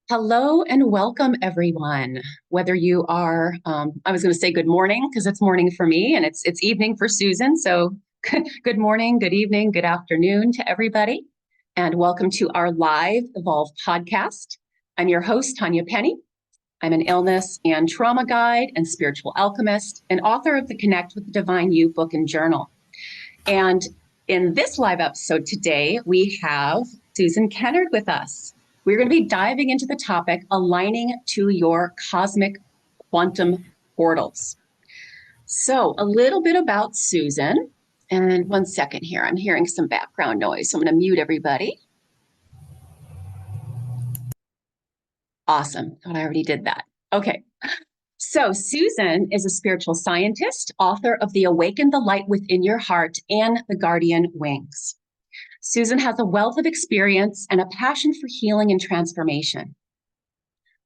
Hello and welcome, everyone. Whether you are, I was going to say good morning because it's morning for me, and it's evening for Susan. So, good morning, good evening, good afternoon to everybody, and welcome to our live Evolve podcast. I'm your host, Tanya Penny. I'm an illness and trauma guide and spiritual alchemist, and author of the Connect with the Divine You book and journal. And in this live episode today, we have Susan Kennard with us. We're going to be diving into the topic aligning to your cosmic quantum portals. So, a little bit about Susan. And one second here, I'm hearing some background noise. So, I'm going to mute everybody. Awesome. Thought I already did that. Okay. So, Susan is a spiritual scientist, author of The Awaken the Light Within Your Heart and The Guardian Wings. Susan has a wealth of experience and a passion for healing and transformation.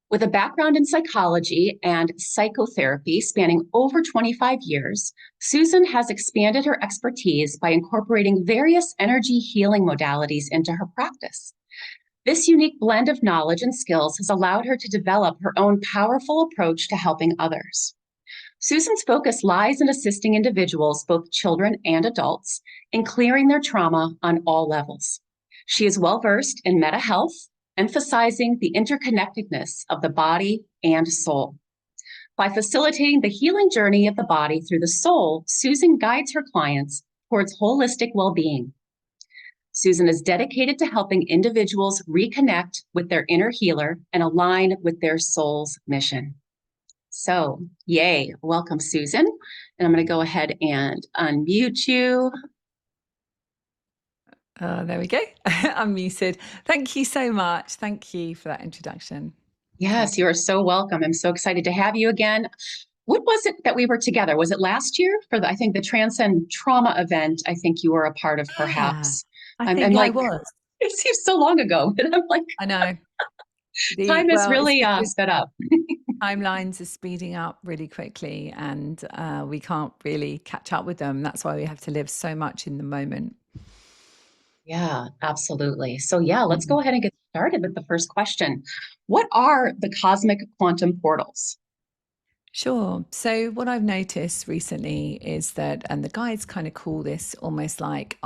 With a background in psychology and psychotherapy spanning over 25 years, Susan has expanded her expertise by incorporating various energy healing modalities into her practice. This unique blend of knowledge and skills has allowed her to develop her own powerful approach to helping others. Susan's focus lies in assisting individuals, both children and adults, in clearing their trauma on all levels. She is well-versed in meta health, emphasizing the interconnectedness of the body and soul. By facilitating the healing journey of the body through the soul, Susan guides her clients towards holistic well-being. Susan is dedicated to helping individuals reconnect with their inner healer and align with their soul's mission. So, yay, welcome, Susan. And I'm going to go ahead and unmute you. There we go. I'm muted. Thank you so much. Thank you for that introduction. Yes, you are so welcome. I'm so excited to have you again. What was it that we were together? Was it last year for I think the Transcend Trauma event? I think you were a part of, perhaps. I I'm think I like, was. it seems so long ago. And I'm like, I know. time is Well, it's really because sped up. timelines are speeding up really quickly and we can't really catch up with them. That's why we have to live so much in the moment. Yeah, absolutely. So yeah, let's go ahead and get started with the first question. What are the cosmic quantum portals? Sure. So what I've noticed recently is that, and the guides kind of call this almost like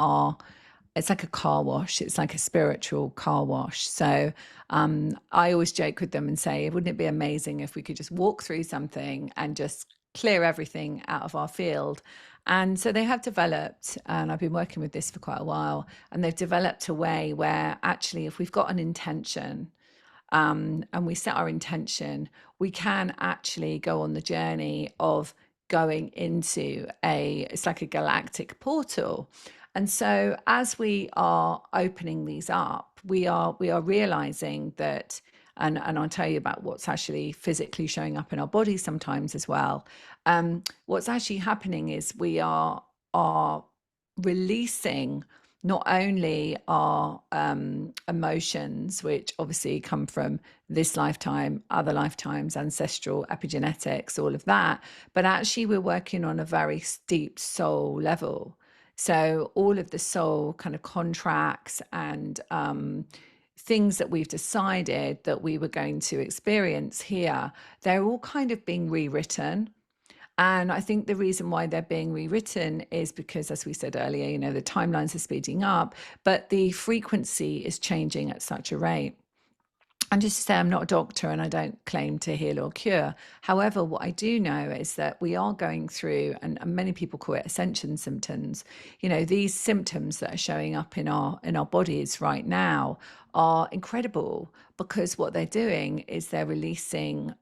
it's like a car wash. It's like a spiritual car wash. So I always joke with them and say, wouldn't it be amazing if we could just walk through something and just clear everything out of our field? And so they have developed, and I've been working with this for quite a while, and they've developed a way where actually, if we've got an intention, and we set our intention, we can actually go on the journey of going into it's like a galactic portal. And so as we are opening these up, we are realizing that, and I'll tell you about what's actually physically showing up in our bodies sometimes as well. What's actually happening is we are releasing not only our emotions, which obviously come from this lifetime, other lifetimes, ancestral epigenetics, all of that, but actually we're working on a very deep soul level. So all of the soul kind of contracts and things that we've decided that we were going to experience here, they're all kind of being rewritten. And I think the reason why they're being rewritten is because, as we said earlier, the timelines are speeding up, but the frequency is changing at such a rate. And just to say, I'm not a doctor and I don't claim to heal or cure. However, what I do know is that we are going through, and many people call it ascension symptoms. These symptoms that are showing up in our bodies right now are incredible, because what they're doing is they're releasing,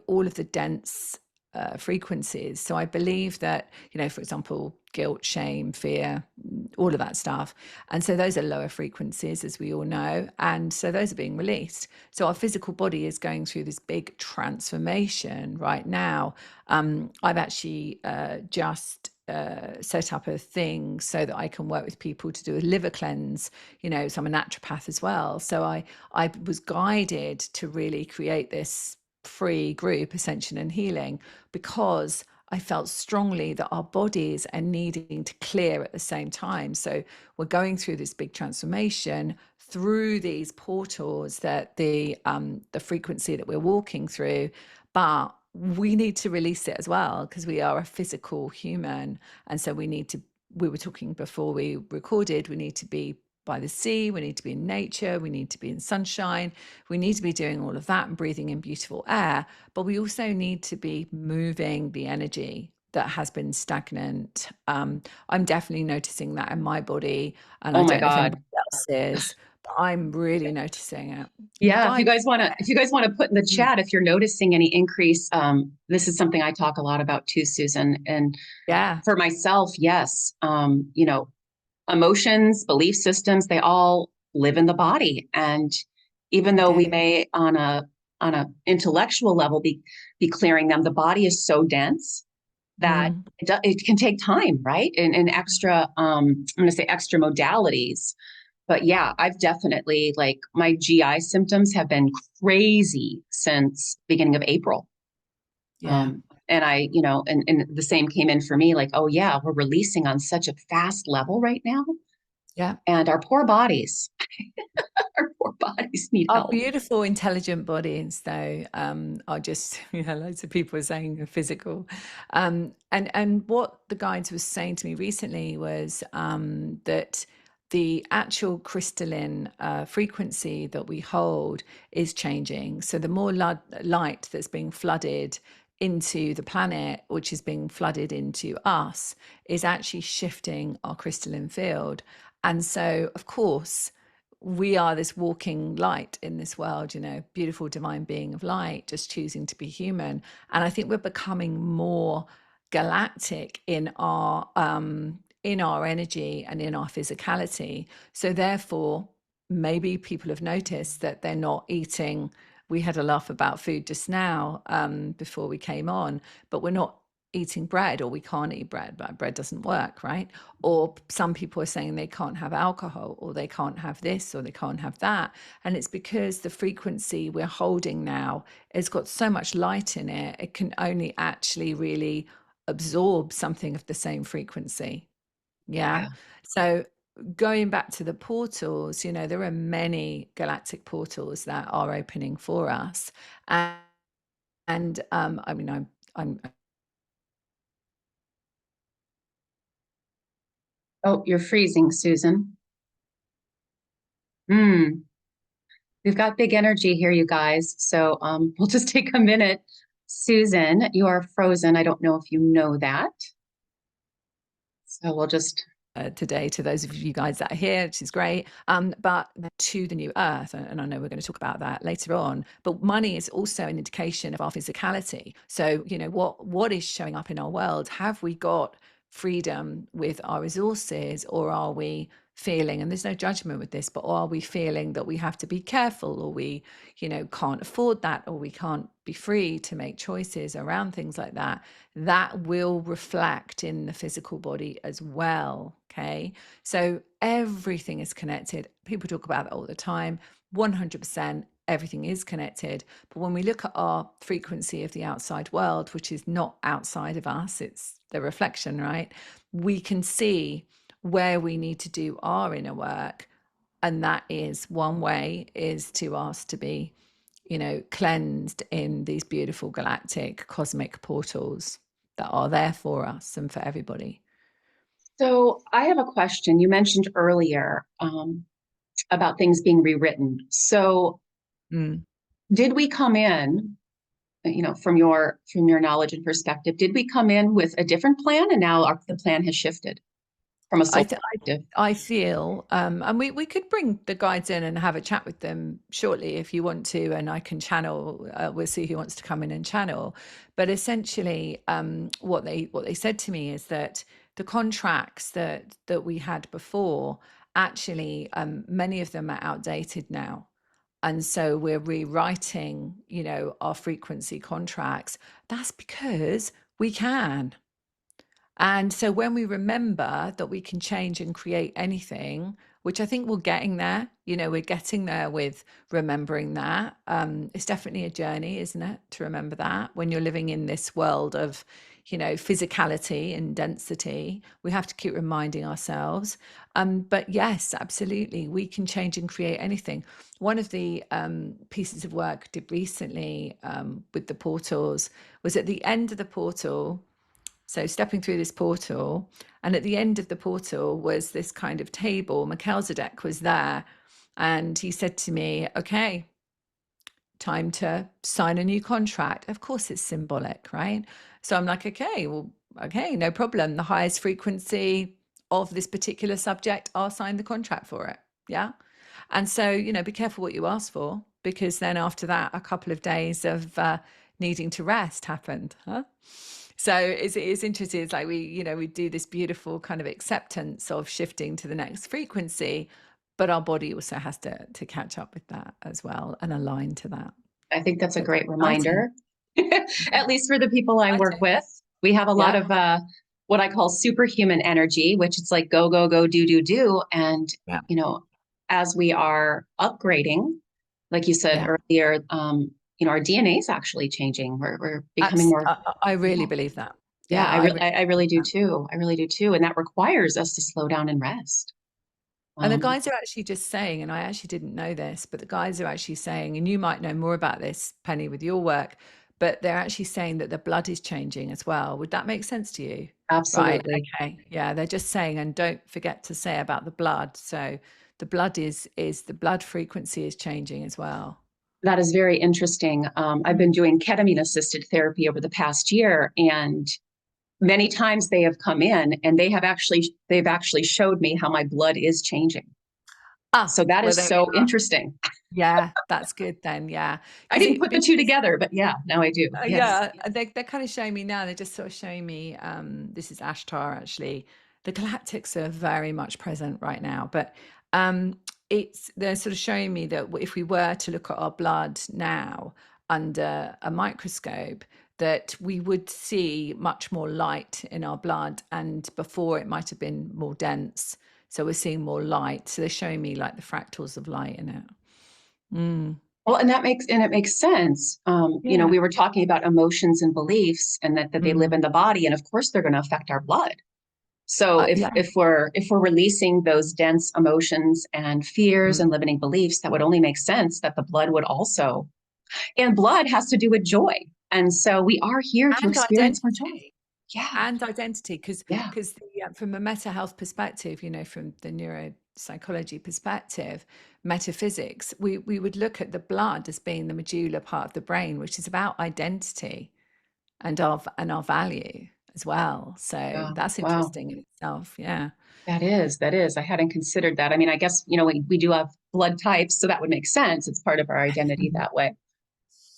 all of the dense frequencies. So I believe that, for example, guilt, shame, fear, all of that stuff. And so those are lower frequencies, as we all know. And so those are being released. So our physical body is going through this big transformation right now. I've actually just set up a thing so that I can work with people to do a liver cleanse. So I'm a naturopath as well. So I was guided to really create this free group, Ascension and Healing, because I felt strongly that our bodies are needing to clear at the same time. So we're going through this big transformation through these portals that the frequency that we're walking through, but we need to release it as well because we are a physical human, and so we need to. We were talking before we recorded. We need to be by the sea. We need to be in nature. We need to be in sunshine. We need to be doing all of that and breathing in beautiful air. But we also need to be moving the energy that has been stagnant. I'm definitely noticing that in my body, and I Oh my don't know if God. anybody else is, but I'm really noticing it. And the Yeah, if you guides, guys want to, if you guys want to put in the mm, chat if you're noticing any increase, this is something I talk a lot about too, Susan. And yeah, for myself, yes, emotions, belief systems, they all live in the body. And even they though we do. may on a intellectual level be clearing them, the body is so dense that Mm, it can take time, right? And extra, I'm going to say extra modalities. But yeah, I've definitely like my GI symptoms have been crazy since beginning of April. yeah, And and the same came in for me, like, oh yeah, we're releasing on such a fast level right now. yeah. And our poor bodies, our poor bodies need Our help. beautiful, intelligent bodies, though, are just, loads of people are saying are physical. And what the guides was saying to me recently was that the actual crystalline frequency that we hold is changing. So the more light that's being flooded into the planet, which is being flooded into us, is actually shifting our crystalline field. And so, of course, we are this walking light in this world, beautiful divine being of light, just choosing to be human. And I think we're becoming more galactic in our energy and in our physicality. So therefore, maybe people have noticed that they're not eating. We had a laugh about food just now, before we came on, but we're not eating bread, or we can't eat bread, but bread doesn't work, right? Or some people are saying they can't have alcohol, or they can't have this, or they can't have that. And it's because the frequency we're holding now has got so much light in it, it can only actually really absorb something of the same frequency. Yeah. Yeah. So going back to the portals, there are many galactic portals that are opening for us. And I mean, I'm Oh, you're freezing, Susan. Hmm. We've got big energy here, you guys. So we'll just take a minute. Susan, you are frozen. I don't know if you know that. So we'll just, today to those of you guys that are here, which is great. But to the new earth, and I know we're going to talk about that later on. But money is also an indication of our physicality. So what is showing up in our world? Have we got freedom with our resources, or are we feeling, and there's no judgment with this, but are we feeling that we have to be careful, or we can't afford that, or we can't be free to make choices around things like that? That will reflect in the physical body as well. Okay, so everything is connected. People talk about it all the time. 100% everything is connected. But when we look at our frequency of the outside world, which is not outside of us, it's the reflection, right? We can see where we need to do our inner work. And that is one way, is to ask to be cleansed in these beautiful galactic cosmic portals that are there for us and for everybody. so I have a question. You mentioned earlier about things being rewritten. So Mm. did we come in, from your knowledge and perspective, did we come in with a different plan and now the plan has shifted from a I, soul th- perspective? I feel, and we could bring the guides in and have a chat with them shortly if you want to, and I can channel. We'll see who wants to come in and channel. But essentially, what they said to me is that the contracts that we had before, actually, many of them are outdated now. And so we're rewriting, our frequency contracts. That's because we can. And so when we remember that we can change and create anything, which I think we're getting there, we're getting there with remembering that. It's definitely a journey, isn't it? To remember that when you're living in this world of, physicality and density. We have to keep reminding ourselves. But yes, absolutely, we can change and create anything. One of the pieces of work I did recently with the portals was at the end of the portal. So stepping through this portal, and at the end of the portal was this kind of table. Melchizedek was there, and he said to me, "Okay, time to sign a new contract." Of course, it's symbolic, right? So I'm like, "Okay, well, okay, no problem. The highest frequency of this particular subject, I'll sign the contract for it." Yeah. And so, be careful what you ask for, because then after that, a couple of days of needing to rest happened. Huh? So it's interesting. It's like we do this beautiful kind of acceptance of shifting to the next frequency, but our body also has to catch up with that as well and align to that. I think that's a So it's great exciting. reminder, at least for the people I work Exciting. with. We have a lot Yeah. of what I call superhuman energy, which it's like go, go, go, do, do, do. And, Yeah. you know, as we are upgrading, like you said Yeah. earlier, our DNA is actually changing. We're becoming more, I really yeah, believe that. yeah, Yeah, I really I really believe do that. too. I really do too. And that requires us to slow down and rest. And the Um, guys are actually just saying, and I actually didn't know this, but the guys are actually saying, and you might know more about this, Penny, with your work, but they're actually saying that the blood is changing as well. Would that make sense to you? Right. Absolutely. Okay. Yeah. They're just saying, and don't forget to say about the blood. So the blood is the blood frequency is changing as well. That is very interesting. I've been Mm. doing ketamine assisted therapy over the past year, and many times they have come in and they've actually showed me how my blood is changing. Ah, So that well, is there we so are. interesting. Yeah, that's good then. Yeah. I Because didn't it, put the because two together, but yeah, now I do. Yes. yeah, they're kind of showing me now. They're just sort of showing me. This is Ashtar actually. The galactics are very much present right now, but um, they're sort of showing me that if we were to look at our blood now under a microscope, that we would see much more light in our blood, and before it might have been more dense. So we're seeing more light. So they're showing me like the fractals of light in it. Mm. Well, and it makes sense. Yeah. We were talking about emotions and beliefs and that they live Mm. in the body, and of course they're going to affect our blood. So Yeah. if we're releasing those dense emotions and fears Mm. and limiting beliefs, that would only make sense that the blood would also. And blood has to do with joy. And so we are here to And experience more joy. identity. Yeah. And identity, because Yeah. from a mental health perspective, from the neuropsychology perspective, metaphysics, we would look at the blood as being the medulla part of the brain, which is about identity and our value as well. So Wow. that's Wow. interesting in itself. Yeah. That is. I hadn't considered that. I mean, I guess, we do have blood types, so that would make sense. It's part of our identity that way.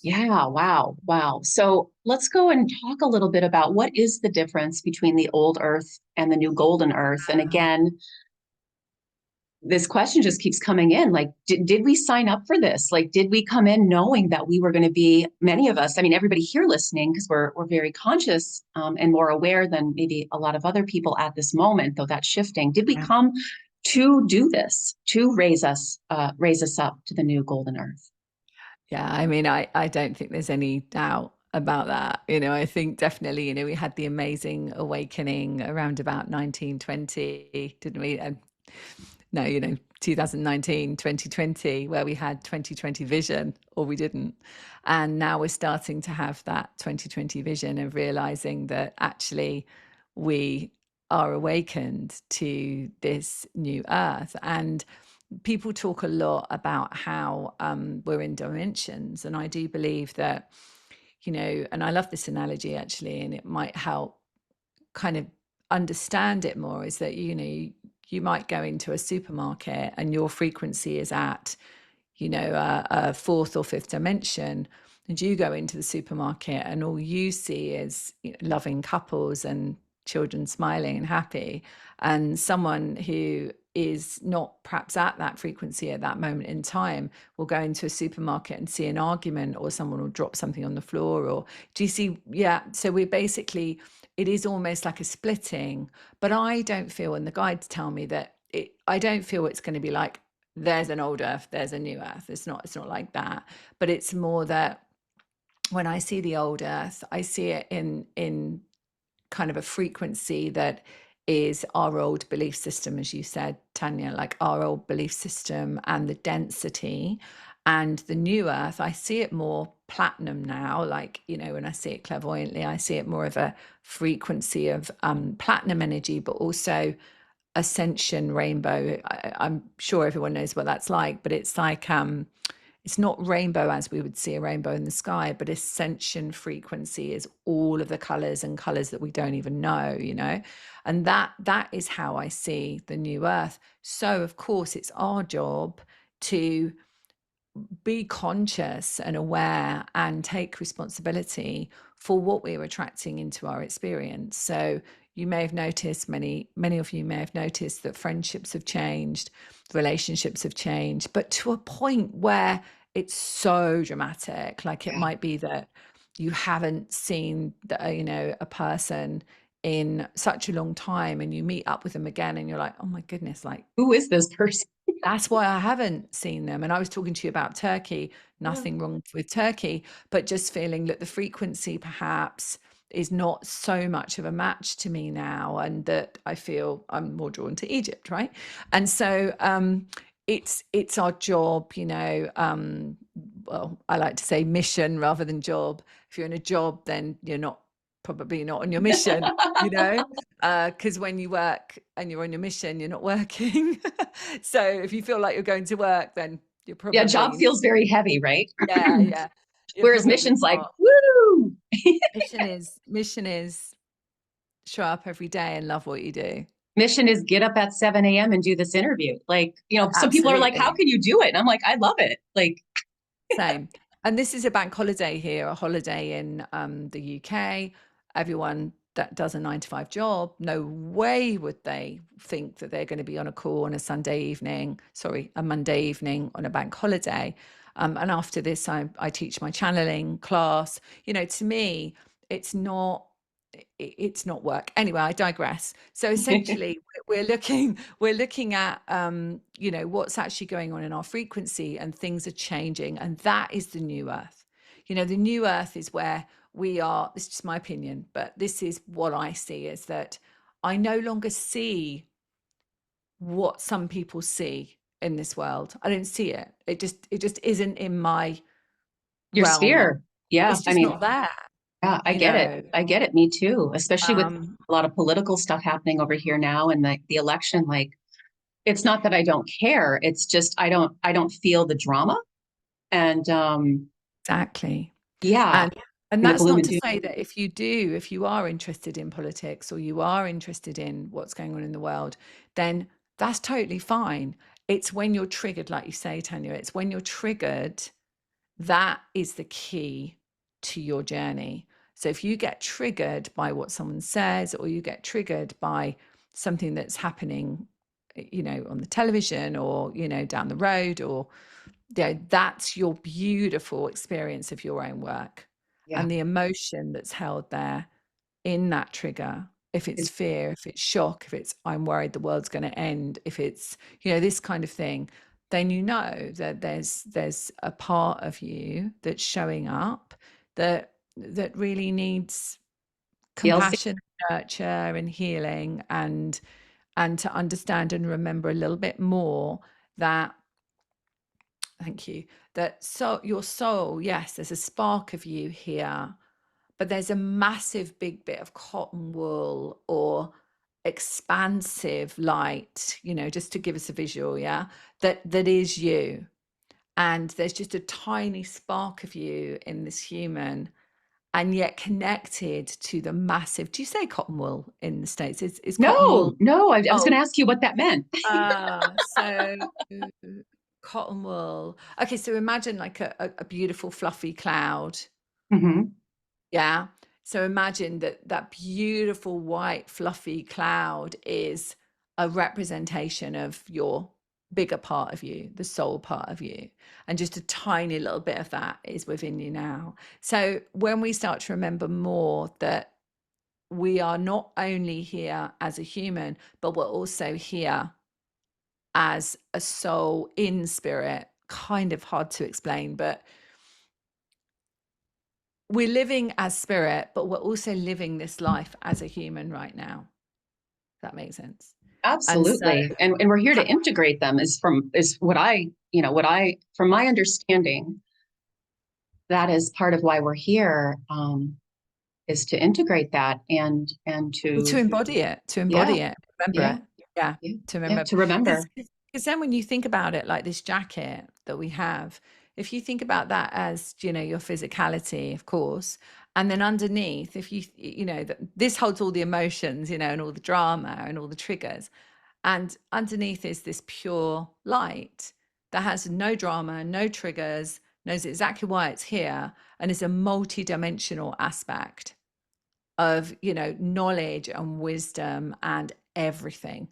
Yeah. Wow. Wow. So let's go and talk a little bit about what is the difference between the old earth and the new golden earth. And again, this question just keeps coming in. Like, did we sign up for this? Like, did we come in knowing that we were going to be, many of us, I mean, everybody here listening, because we're very conscious and more aware than maybe a lot of other people at this moment, though that's shifting. Did we Yeah. come to do this, to raise us up to the new golden earth? Yeah, I mean, I don't think there's any doubt about that. I think definitely, we had the amazing awakening around about 1920, didn't we? No, 2019, 2020, where we had 2020 vision, or we didn't. And now we're starting to have that 2020 vision of realizing that actually we are awakened to this new earth. And people talk a lot about how we're in dimensions. And I do believe that, and I love this analogy actually, and it might help kind of understand it more, is that, you might go into a supermarket and your frequency is at, a fourth or fifth dimension. And you go into the supermarket and all you see is loving couples and children smiling and happy. And someone who is not perhaps at that frequency at that moment in time will go into a supermarket and see an argument, or someone will drop something on the floor. Or do you see? Yeah. So we're basically, it is almost like a splitting. But I don't feel, and the guides tell me that I don't feel it's going to be like there's an old earth, there's a new earth. It's not like that. But it's more that when I see the old earth, I see it in kind of a frequency that is our old belief system, as you said, Tanya, like our old belief system and the density. And the new earth, I see it more platinum now. Like, you know, when I see it clairvoyantly, I see it more of a frequency of platinum energy, but also ascension rainbow. I'm sure everyone knows what that's like, but it's like it's not rainbow as we would see a rainbow in the sky, but ascension frequency is all of the colors that we don't even know, you know. And that is how I see the new earth. So of course it's our job to be conscious and aware and take responsibility for what we're attracting into our experience. So you may have noticed, many of you may have noticed, that friendships have changed, relationships have changed, but to a point where it's so dramatic. Like, it Yeah. might be that you haven't seen you know, a person in such a long time, and you meet up with them again and you're like, oh my goodness, like, Who is this person? that's why I haven't seen them. And I was talking to you about Turkey, Yeah. nothing wrong with Turkey, but just feeling that the frequency perhaps is not so much of a match to me now, and that I feel I'm more drawn to Egypt, right? And so it's our job, you know, well, I like to say mission rather than job. If you're in a job, then you're not, probably not on your mission, you know, because when you work and you're on your mission, you're not working. So if you feel like you're going to work, then you're Yeah, job probably, feels very heavy, right? yeah, yeah, you're Whereas probably mission's like, not. woo! Mission is show up every day and love what you do. Mission is get up at 7 a.m. and do this interview. Like, some people are like, how Absolutely. can you do it? And I'm like, I love it. Like, Same. And this is a bank holiday here, a holiday in the UK. Everyone that does a 9 to 5 job, no way would they think that they're going to be on a call on a Sunday evening, sorry, a Monday evening on a bank holiday. And after this, I teach my channeling class. You know, to me, it's not it's not work. Anyway, I digress. So essentially, we're looking at you know, what's actually going on in our frequency, and things are changing, and that is the new earth. You know, the new earth is where we are. This is just my opinion, but this is what I see, is that I no longer see what some people see in this world. I don't see it. It just isn't in my your realm. sphere. Yeah. It's I just mean, not there, yeah, I you get it. know. I get it. Me too. Especially with um a lot of political stuff happening over here now and the election. Like, it's not that I don't care. It's just I don't feel the drama. And exactly. yeah, And the that's gloom not and to doom. say that if you are interested in politics, or you are interested in what's going on in the world, then that's totally fine. It's when you're triggered, like you say, Tanya, it's when you're triggered, that is the key to your journey. So if you get triggered by what someone says, or you get triggered by something that's happening, you know, on the television, or, you know, down the road, or, you know, that's your beautiful experience of your own work, Yeah. and the emotion that's held there in that trigger. If it's Is fear, if it's shock, if it's I'm worried the world's going to end, if it's, you know, this kind of thing, then you know that there's a part of you that's showing up that really needs TLC. compassion, nurture, and healing, and to understand and remember a little bit more that, thank you, that so your soul, yes, there's a spark of you here, but there's a massive big bit of cotton wool, or expansive light, you know, just to give us a visual, yeah, that is you. And there's just a tiny spark of you in this human, and yet connected to the massive, do you say cotton wool in the States? Is cotton No, wool? no, I was Oh, going to ask you what that meant. so cotton wool. Okay, so imagine like a beautiful fluffy cloud. Hmm. Yeah. So imagine that beautiful white fluffy cloud is a representation of your bigger part of you, the soul part of you. And just a tiny little bit of that is within you now. So when we start to remember more that we are not only here as a human, but we're also here as a soul in spirit, kind of hard to explain, but we're living as spirit, but we're also living this life as a human right now. If that makes sense. And so, Absolutely. And we're here to integrate them is what from my understanding, that is part of why we're here, is to integrate that and to to, embody it, to yeah, embody it, remember yeah, it. Yeah, yeah, to yeah, remember. to remember. Because then when you think about it, like this jacket that we have, if you think about that as, your physicality, of course, and then underneath, if this holds all the emotions, and all the drama and all the triggers. And underneath is this pure light that has no drama, no triggers, knows exactly why it's here, and is a multi-dimensional aspect of, knowledge and wisdom and everything.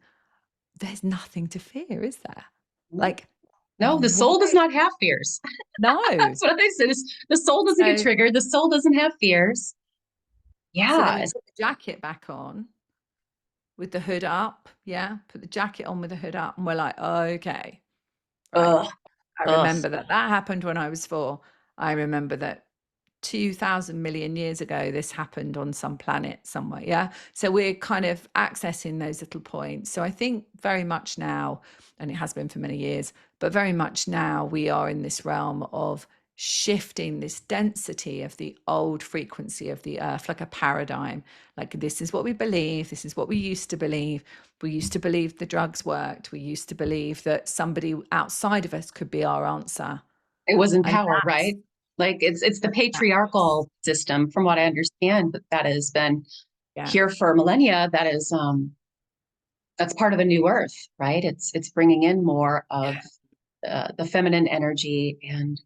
There's nothing to fear, is there? Like, No, the why? soul does not have fears. No. That's what I said. Is the soul doesn't get So, triggered. The soul doesn't have fears. so then we Yeah, put the jacket back on with the hood up. Yeah. Put the jacket on with the hood up. And we're like, okay, right. ugh, I ugh. remember that happened when I was 4. I remember that 2,000 million years ago, this happened on some planet somewhere. Yeah. So we're kind of accessing those little points. So I think very much now, and it has been for many years, but very much now we are in this realm of shifting this density of the old frequency of the earth, like a paradigm. Like, this is what we believe. This is what we used to believe. We used to believe the drugs worked. We used to believe that somebody outside of us could be our answer. It was in And power, right? Like it's the that's, patriarchal system, from what I understand, that has been yeah. here for millennia. That's part of the new earth, right? It's bringing in more of the feminine energy and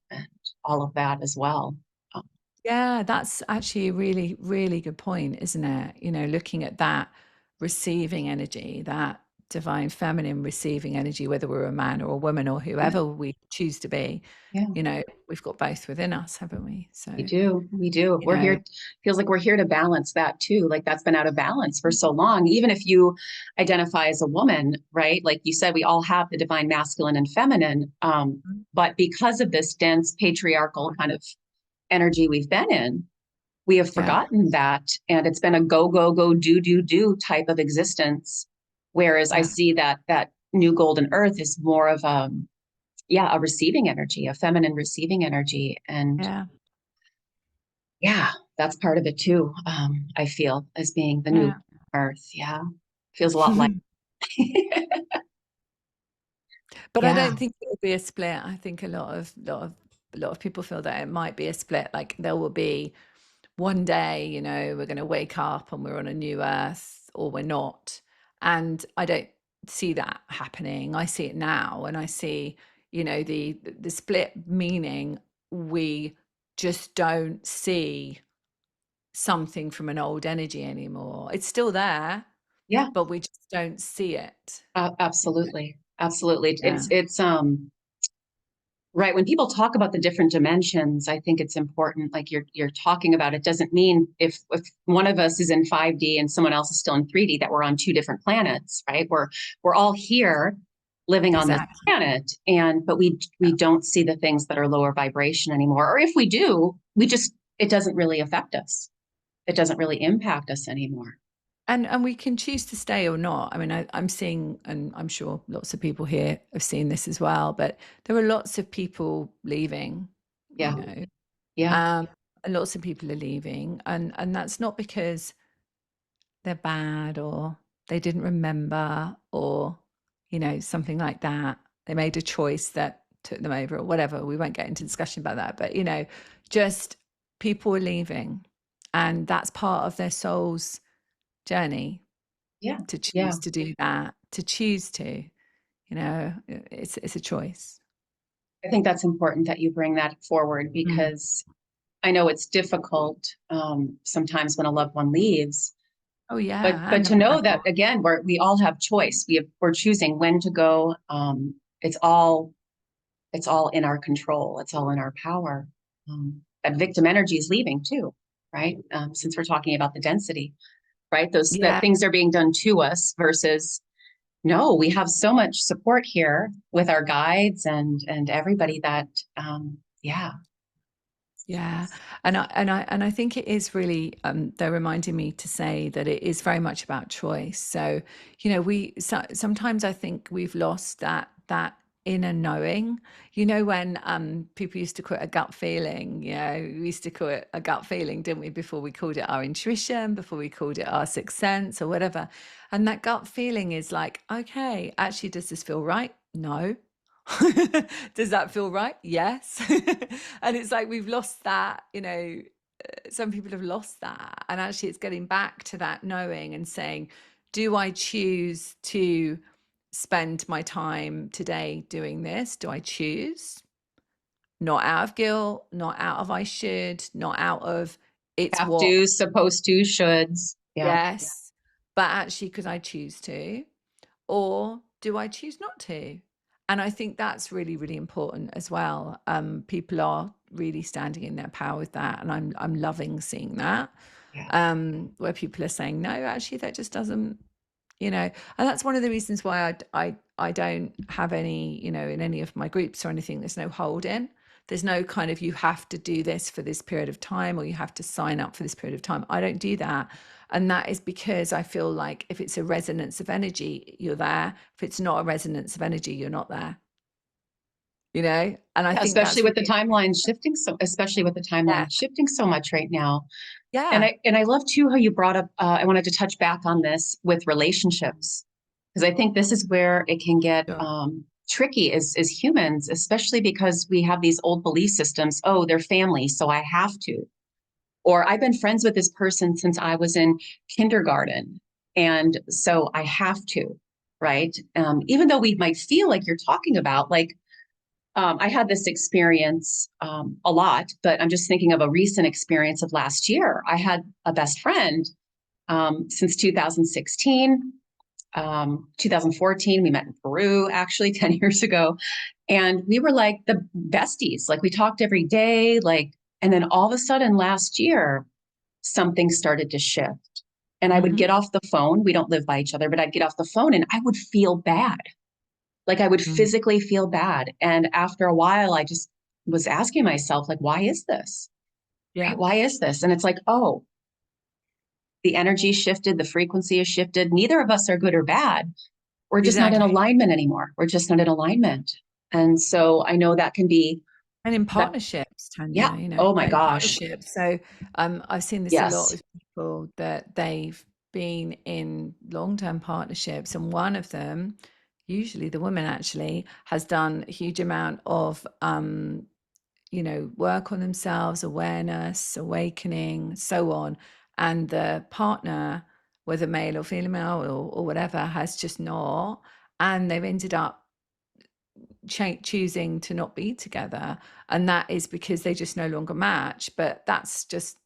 all of that as well. Um, Yeah, that's actually a really, really good point, isn't it? Looking at that receiving energy, that divine feminine receiving energy, whether we're a man or a woman or yeah, whoever we choose to be, yeah. we've got both within us, haven't we? So, We do. We do. you We're know, here, feels like we're here to balance that too. Like that's been out of balance for so long. Even if you identify as a woman, right? Like you said, we all have the divine masculine and feminine. Mhm. But because of this dense patriarchal kind of energy we've been in, we have Yeah, forgotten that. And it's been a go, go, go, do, do, do type of existence. Whereas I yeah, see that new golden earth is more of a receiving energy, a feminine receiving energy. And yeah, yeah, that's part of it too. I feel as being the new yeah. earth. Yeah. Feels a lot like, But I yeah, don't think it will be a split. I think a lot of people feel that it might be a split. Like, there will be one day, we're going to wake up and we're on a new earth, or we're not. And I don't see that happening. I see it now, and I see, the split, meaning we just don't see something from an old energy anymore. It's still there, yeah, but we just don't see it. absolutely. Absolutely. Yeah. It's right. When people talk about the different dimensions, I think it's important. Like you're talking about, it doesn't mean if one of us is in 5D and someone else is still in 3D that we're on two different planets, right? We're all here living on this Exactly. planet, but we don't see the things that are lower vibration anymore. Or if we do, it doesn't really affect us. It doesn't really impact us anymore. And we can choose to stay or not. I mean, I'm seeing, and I'm sure lots of people here have seen this as well, but there are lots of people leaving, you Yeah. know, Yeah. um, and lots of people are leaving, and that's not because they're bad or they didn't remember, or something like that. They made a choice that took them over or whatever. We won't get into discussion about that, but just people are leaving, and that's part of their soul's journey, Yeah. to Yeah. choose to do that, to choose to, it's a choice. I think that's important that you bring that forward Mm. because I know it's difficult sometimes when a loved one leaves, Oh but yeah, but and to know that again, we all have choice. We're choosing when to go. It's all in our control. It's all in our power. That victim energy is leaving too, right? Since we're talking about the density, right? Those that yeah, things are being done to us versus no, we have so much support here with our guides and everybody that yeah, Yeah, and I think it is really they're reminding me to say that it is very much about choice. So, sometimes I think we've lost that inner knowing. When people used to call it a gut feeling, we used to call it a gut feeling, didn't we, before we called it our intuition, before we called it our sixth sense or whatever. And that gut feeling is like, okay, actually, does this feel right? No. Does that feel right? Yes. And it's like we've lost that, some people have lost that. And actually, it's getting back to that knowing and saying, do I choose to spend my time today doing this? Do I choose? Not out of guilt, not out of I should, not out of it's Have what, to, supposed to, shoulds. Yeah. yes, but actually, could I choose to? Or do I choose not to? And I think that's really, really important as well. People are really standing in their power with that, and I'm loving seeing that. Yeah. Where people are saying no, actually, that just doesn't, and that's one of the reasons why I don't have any, in any of my groups or anything. There's no hold in. There's no kind of you have to do this for this period of time or you have to sign up for this period of time. I don't do that. And that is because I feel like if it's a resonance of energy, you're there. If it's not a resonance of energy, you're not there. And I Yeah, think especially that's with the really, timeline shifting especially with the timeline yeah, shifting so much right now. And yeah, I love too how you brought up, I wanted to touch back on this with relationships, because I think this is where it can get sure. tricky as humans, especially because we have these old belief systems. Oh, they're family, so I have to. Or I've been friends with this person since I was in kindergarten, and so I have to, right? Even though we might feel like you're talking about, like, I had this experience a lot, but I'm just thinking of a recent experience of last year. I had a best friend since 2016, 2014. We met in Peru, actually, 10 years ago. And we were like the besties. Like we talked every day. And then all of a sudden last year, something started to shift. And I would Mm-hmm. get off the phone. We don't live by each other, but I'd get off the phone and I would feel bad. Like I would Mm. physically feel bad. And after a while, I just was asking myself, like, why is this? Yeah, Right? Why is this? And it's like, oh, the energy shifted, the frequency has shifted. Neither of us are good or bad. We're just not in exactly. alignment anymore. We're just not in alignment. And so I know that can be And in that, partnerships, yeah. Tanya, Oh my in gosh. partnerships. So I've seen this a lot Yes. with people that they've been in long-term partnerships, and one of them, usually the woman actually, has done a huge amount of work on themselves, awareness, awakening, so on. And the partner, whether male or female or whatever, has just not. And they've ended up choosing to not be together, and that is because they just no longer match. But that's just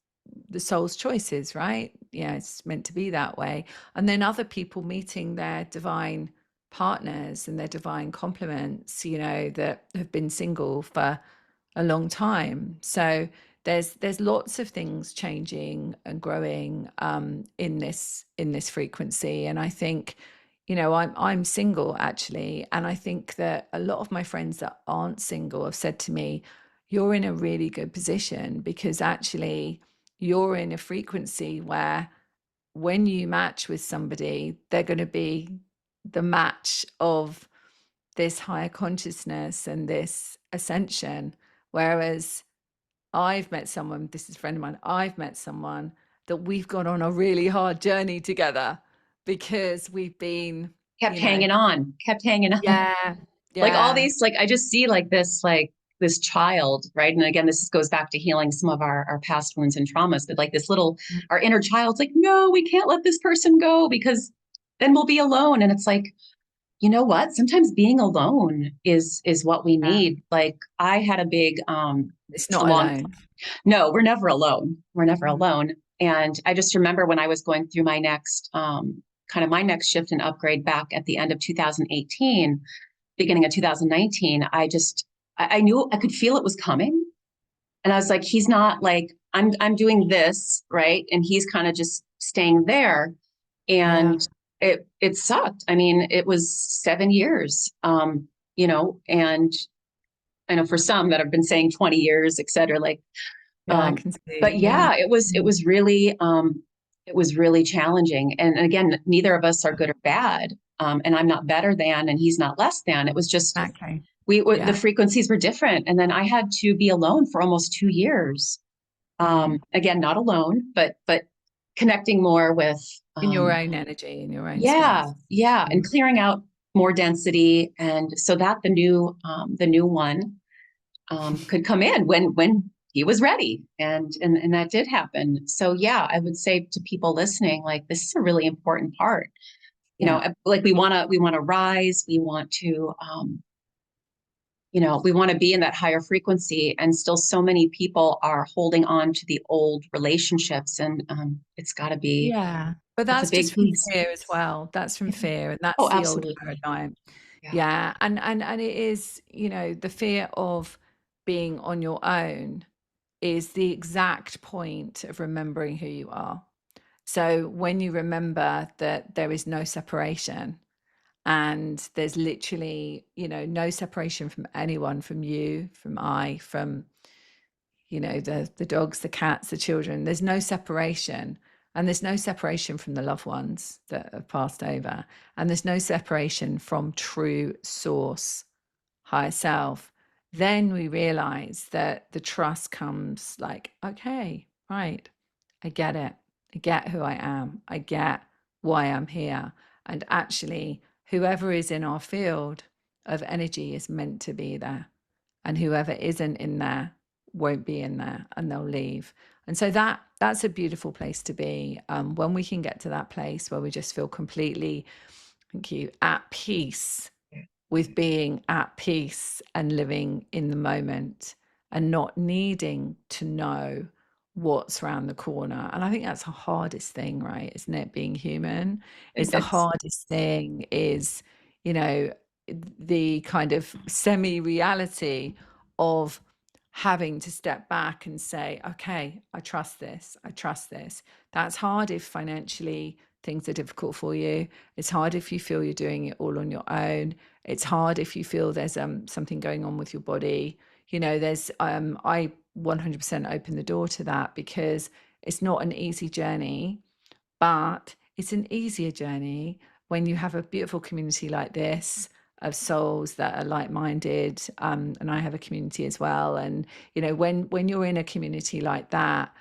the soul's choices, right? Yeah, it's meant to be that way. And then other people meeting their divine partners and their divine complements, that have been single for a long time. So there's lots of things changing and growing in this frequency. And I think, I'm single actually, and I think that a lot of my friends that aren't single have said to me, you're in a really good position because actually you're in a frequency where when you match with somebody, they're going to be the match of this higher consciousness and this ascension. Whereas I've met someone, this is a friend of mine, I've met someone that we've gone on a really hard journey together because we've been, Kept hanging on, kept hanging on. yeah, Like all yeah, these, like I just see like this child, right? And again, this goes back to healing some of our past wounds and traumas, but like this little, mm, our inner child's like, no, we can't let this person go because then we'll be alone. And it's like, you know what? Sometimes being alone is what we yeah. need. Like I had a big It's a not long alone. no, we're never alone. We're never Mm, alone. And I just remember when I was going through my next kind of my next shift and upgrade back at the end of 2018, beginning of 2019, I knew I could feel it was coming. And I was like, he's not like I'm doing this, right? And he's kind of just staying there. yeah, And it sucked. I mean, it was 7 years. And I know for some that have been saying 20 years, et cetera, like Yeah, I Um, can see. but Yeah. yeah, Mm. it was really challenging. And again, neither of us are good or bad. And I'm not better than, and he's not less than. It was just Exactly. the Yeah. frequencies were different. And then I had to be alone for almost 2 years. Mm. Again, not alone, but connecting more with, In your um, own energy, in your own yeah, space. yeah, and Mm. clearing out more density, and so that the new one could come in when he was ready, and that did happen. So yeah, I would say to people listening, like this is a really important part. Yeah. Like we want to rise, we want to be in that higher frequency, and still so many people are holding on to the old relationships, and Yeah. But it's a that's big just from piece. fear as well. That's from Yeah. fear, and that's Oh, the old absolutely. paradigm. Yeah. Yeah. And it is, the fear of being on your own is the exact point of remembering who you are. So when you remember that there is no separation, and there's literally, no separation from anyone, from you, from I, from, the dogs, the cats, the children. There's no separation. And there's no separation from the loved ones that have passed over. And there's no separation from true source, higher self. Then we realize that the trust comes like, okay, right, I get it. I get who I am. I get why I'm here. And actually, whoever is in our field of energy is meant to be there. And whoever isn't in there won't be in there, and they'll leave. And so that's a beautiful place to be, when we can get to that place where we just feel completely, thank you, at peace with being at peace and living in the moment, and not needing to know what's around the corner. And I think that's the hardest thing, right? Isn't it? Being human is the It's hardest thing, is, you know, the kind of semi-reality of having to step back and say, okay, I trust this. I trust this. That's hard if financially things are difficult for you. It's hard if you feel you're doing it all on your own. It's hard if you feel there's something going on with your body. There's I 100% open the door to that, because it's not an easy journey, but it's an easier journey when you have a beautiful community like this of souls that are like-minded. And I have a community as well. And when you're in a community like that,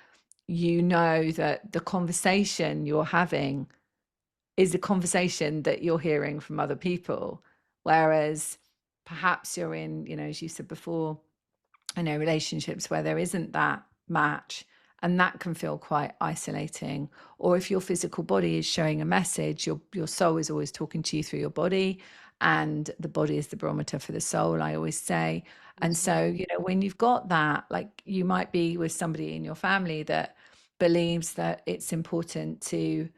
that the conversation you're having is a conversation that you're hearing from other people. Whereas perhaps you're in, as you said before, relationships where there isn't that match, and that can feel quite isolating. Or if your physical body is showing a message, your soul is always talking to you through your body, and the body is the barometer for the soul, I always say. And so, when you've got that, like, you might be with somebody in your family that believes that it's important to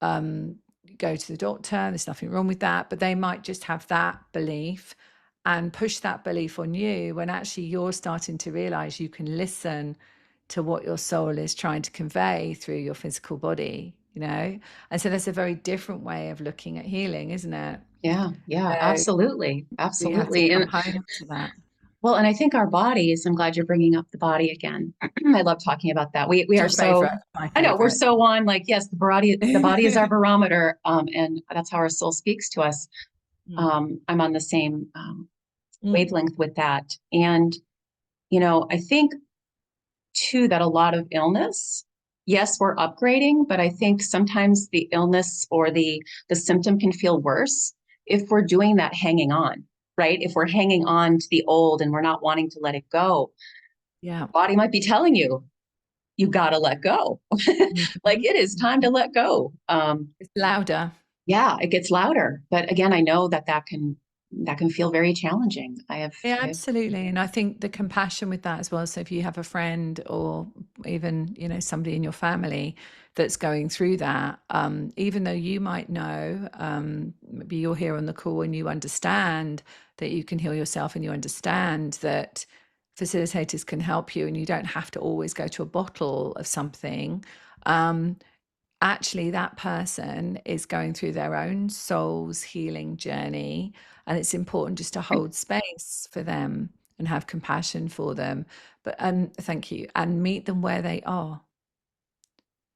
um, go to the doctor. There's nothing wrong with that, but they might just have that belief and push that belief on you, when actually you're starting to realize you can listen to what your soul is trying to convey through your physical body. And so there's a very different way of looking at healing, isn't it? Yeah, yeah, So absolutely, we have to absolutely. come And home to that. well, and I think our bodies, I'm glad you're bringing up the body again. I love talking about that. We It's are your so, favorite, my I know we're favorite. so on, like, yes, the body is our barometer. And that's how our soul speaks to us. Mm, I'm on the same mm. wavelength with that. And, I think too that a lot of illness, yes, we're upgrading, but I think sometimes the illness or the symptom can feel worse if we're doing that hanging on, right? If we're hanging on to the old and we're not wanting to let it go, Yeah. body might be telling you, you got to let go. Like Mhm. it is time to let go. It's louder. Yeah, it gets louder. But again, I know that can feel very challenging. Yeah, I have absolutely. And I think the compassion with that as well. So if you have a friend, or even, somebody in your family that's going through that, even though you might know, maybe you're here on the call and you understand that you can heal yourself, and you understand that facilitators can help you, and you don't have to always go to a bottle of something. Um, Actually, that person is going through their own soul's healing journey, and it's important just to hold space for them and have compassion for them. But thank you, and meet them where they are.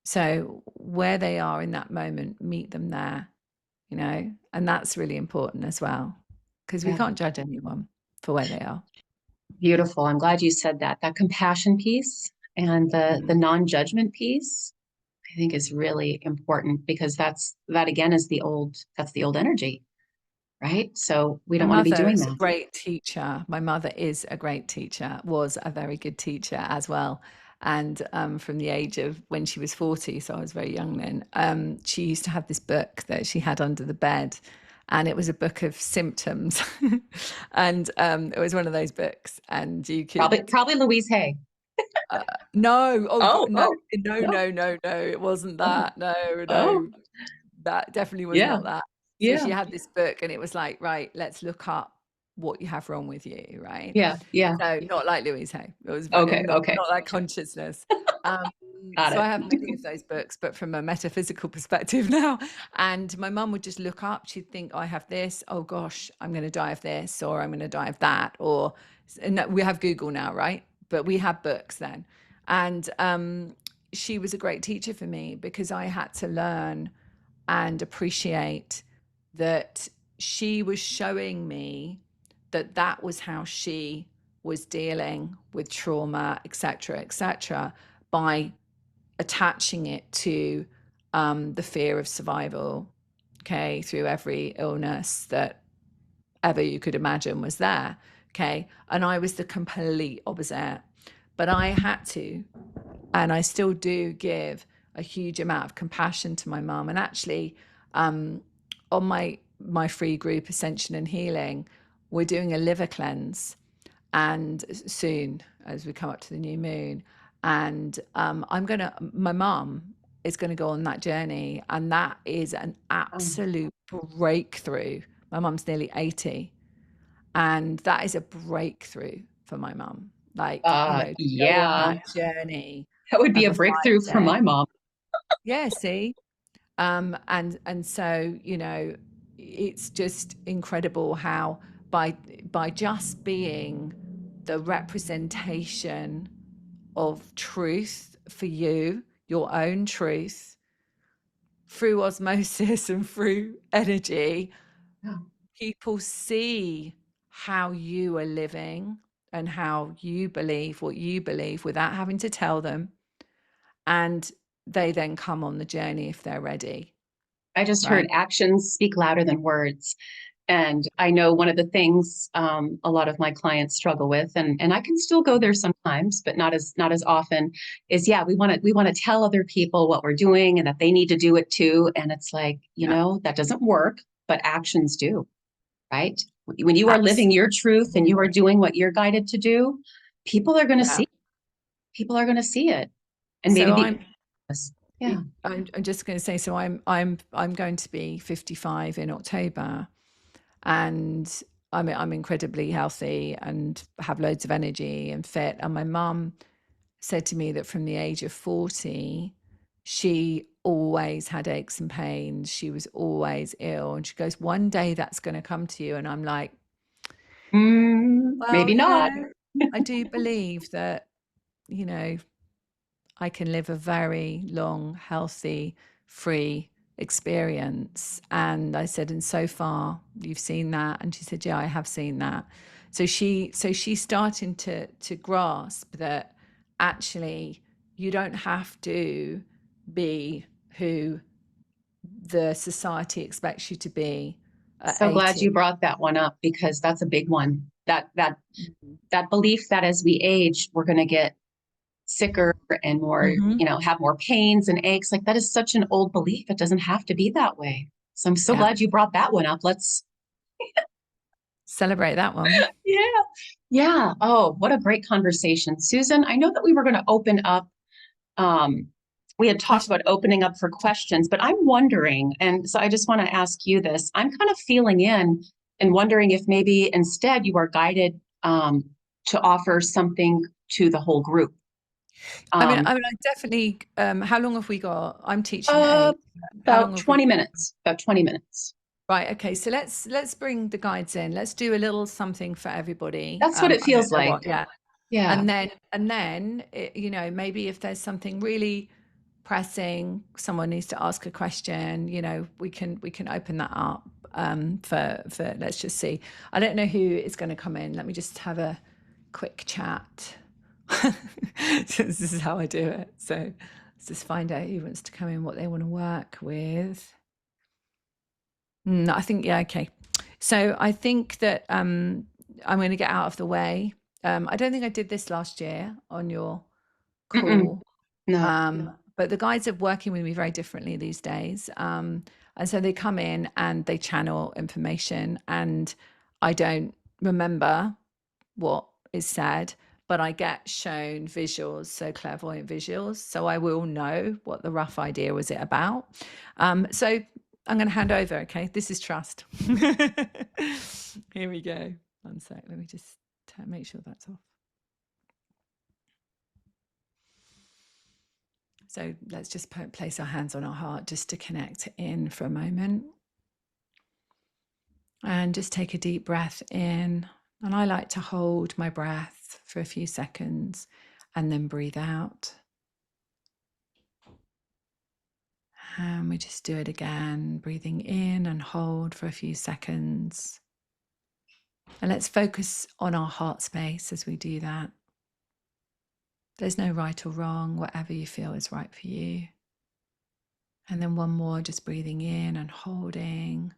So where they are in that moment, meet them there, and that's really important as well, because we Yeah. can't judge anyone for where they are. Beautiful. I'm glad you said that. That compassion piece and the non-judgment piece, I think is really important because that again is that's the old energy, right? So we My don't want to be mother doing is a that. great teacher. My mother is a great teacher, was a very good teacher as well. And from the age of when she was 40, so I was very young then, she used to have this book that she had under the bed. And it was a book of symptoms. And it was one of those books. And you could, Probably Louise Hay. no, oh, Oh, no, oh, no, no. no, no, no, it wasn't Oh, that. No, oh, no, that definitely was yeah, not that. So yeah, she had this book and it was like, right, let's look up what you have wrong with you, right? yeah, yeah. So not like Louise Hay. It was Okay, okay. not that consciousness. Um, Got so I it. have many of those books, but from a metaphysical perspective now. And my mum would just look up. She'd think, I have this. Oh gosh, I'm going to die of this, or I'm going to die of that. Or and we have Google now, right? But we had books then. And she was a great teacher for me because I had to learn and appreciate that she was showing me that that was how she was dealing with trauma, etc., by attaching it to the fear of survival, okay, through every illness that ever you could imagine was there, okay. And I was the complete opposite, but I had to, and I still do, give a huge amount of compassion to my mum. And actually, on my free group Ascension and Healing, we're doing a liver cleanse, and soon as we come up to the new moon, and my mum is gonna go on that journey, and that is an absolute breakthrough. My mum's nearly 80, and that is a breakthrough for my mum. Like, to go on Yeah, that journey that would be of a a breakthrough for 5 day. my mom. Yeah, see? And so, it's just incredible how by just being the representation of truth for you, your own truth, through osmosis and through energy, Yeah. people see how you are living and how you believe what you believe without having to tell them. And they then come on the journey if they're ready, I just heard right? actions speak louder than words. And I know one of the things a lot of my clients struggle with, and I can still go there sometimes, but not as often, is yeah, we want to tell other people what we're doing and that they need to do it too. And it's like, Yeah, that doesn't work, but actions do, right? When you are living absolutely. your truth and you are doing what you're guided to do, people are going to Yeah. see. People are going to see it, and maybe So be. Yeah. I'm just going to say, so I'm going to be 55 in October, and I'm incredibly healthy and have loads of energy and fit. And my mum said to me that from the age of 40, she always had aches and pains. She was always ill. And she goes, one day that's going to come to you. And I'm like, well, Maybe not. I do believe that, you know, I can live a very long, healthy, free experience. And I said, and so far you've seen that. And she said, yeah, I have seen that. So she's starting to grasp that actually you don't have to be who the society expects you to be at So glad 80. you brought that one up because that's a big one. That belief that as we age, we're going to get sicker and more, Mhm. have more pains and aches. Like that is such an old belief. It doesn't have to be that way. So I'm so Yeah. glad you brought that one up. Let's, Celebrate that one. yeah, yeah. Oh, what a great conversation. Susan, I know that we were going to open up. Um, we had talked Question. about opening up for questions, but I'm wondering, and so I just want to ask you this. I'm kind of feeling in and wondering if maybe instead you are guided to offer something to the whole group. I mean, Um, I definitely. How long have we got? I'm teaching at 8. How long about have we 20 got? minutes, about 20 minutes. Right. Okay. So let's bring the guides in. Let's do a little something for everybody. That's what it I don't feels know like. what. Yeah. Yeah. And then maybe if there's something really pressing, someone needs to ask a question, we can open that up for let's just see. I don't know who is going to come in. Let me just have a quick chat. This is how I do it. So let's just find out who wants to come in, what they want to work with. I think, yeah, okay. So I think that I'm going to get out of the way. I don't think I did this last year on your Mm-mm. call. No. But the guides are working with me very differently these days. And so they come in and they channel information, and I don't remember what is said, but I get shown visuals, so clairvoyant visuals. So I will know what the rough idea was it about. So I'm going to hand over. Okay. This is trust. Here we go. One sec. Let me just make sure that's off. So let's just place our hands on our heart just to connect in for a moment. And just take a deep breath in. And I like to hold my breath for a few seconds and then breathe out. And we just do it again, breathing in and hold for a few seconds. And let's focus on our heart space as we do that. There's no right or wrong, whatever you feel is right for you. And then one more, just breathing in and holding.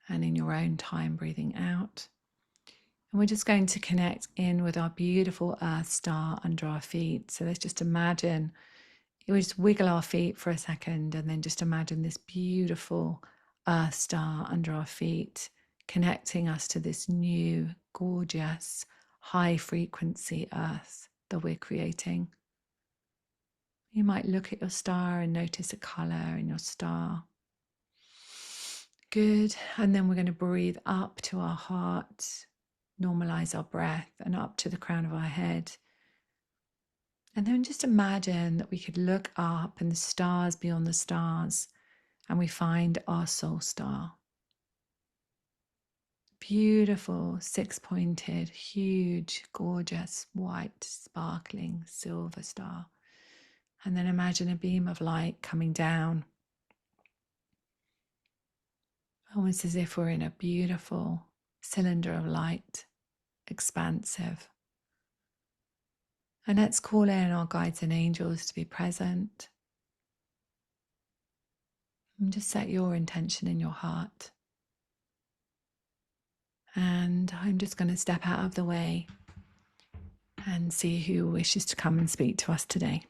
And in your own time, breathing out. And we're just going to connect in with our beautiful earth star under our feet. So let's just imagine, we just wiggle our feet for a second and then just imagine this beautiful earth star under our feet, connecting us to this new, gorgeous, high frequency earth that we're creating. You might look at your star and notice a color in your star. Good. And then we're going to breathe up to our heart, normalize our breath, and up to the crown of our head. And then just imagine that we could look up and the stars beyond the stars, and we find our soul star. Beautiful, six-pointed, huge, gorgeous, white, sparkling silver star. And then imagine a beam of light coming down, almost as if we're in a beautiful cylinder of light, expansive. And let's call in our guides and angels to be present. And just set your intention in your heart. And I'm just going to step out of the way and see who wishes to come and speak to us today.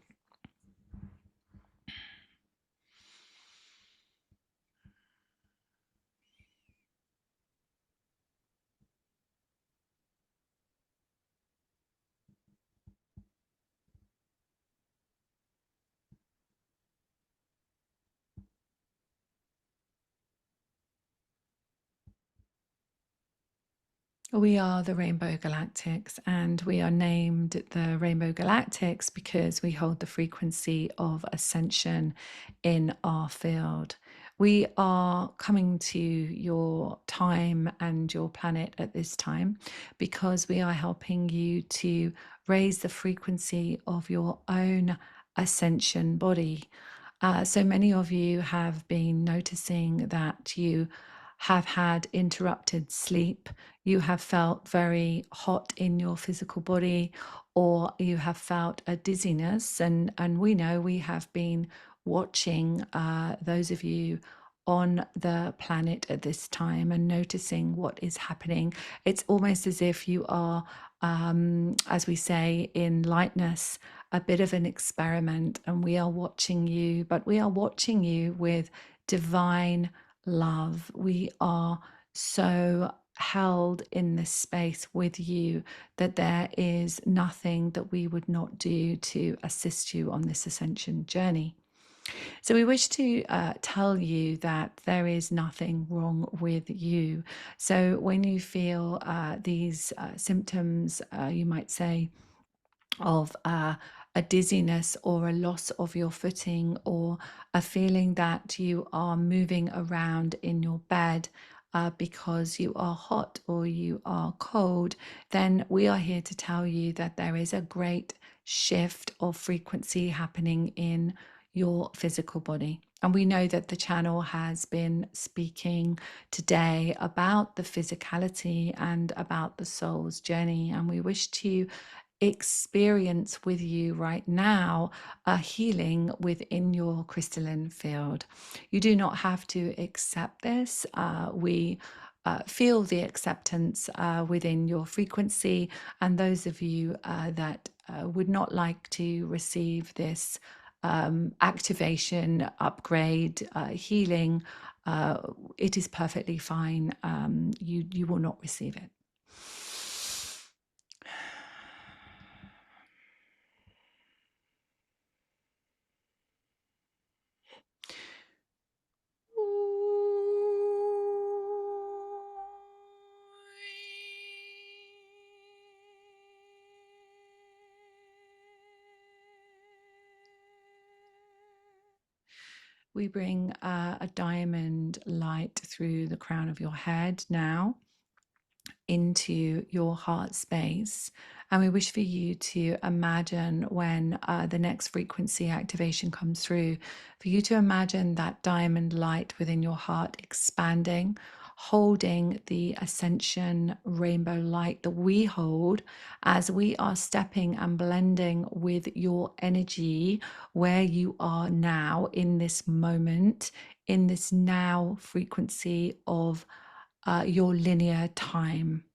We are the Rainbow Galactics, and we are named the Rainbow Galactics because we hold the frequency of ascension in our field. We are coming to your time and your planet at this time because we are helping you to raise the frequency of your own ascension body. So many of you have been noticing that you have had interrupted sleep, you have felt very hot in your physical body, or you have felt a dizziness. And we know we have been watching those of you on the planet at this time and noticing what is happening. It's almost as if you are, as we say in lightness, a bit of an experiment, and we are watching you, but we are watching you with divine love. We are so held in this space with you that there is nothing that we would not do to assist you on this ascension journey. So we wish to tell you that there is nothing wrong with you. So when you feel these symptoms, you might say, of a dizziness or a loss of your footing, or a feeling that you are moving around in your bed because you are hot or you are cold, then we are here to tell you that there is a great shift of frequency happening in your physical body. And we know that the channel has been speaking today about the physicality and about the soul's journey. And we wish to experience with you right now a healing within your crystalline field. You do not have to accept this. We feel the acceptance within your frequency. And those of you that would not like to receive this activation, upgrade, healing, it is perfectly fine. You will not receive it. We bring a diamond light through the crown of your head now into your heart space. And we wish for you to imagine when the next frequency activation comes through, for you to imagine that diamond light within your heart expanding, holding the ascension rainbow light that we hold as we are stepping and blending with your energy where you are now in this moment, in this now frequency of your linear time.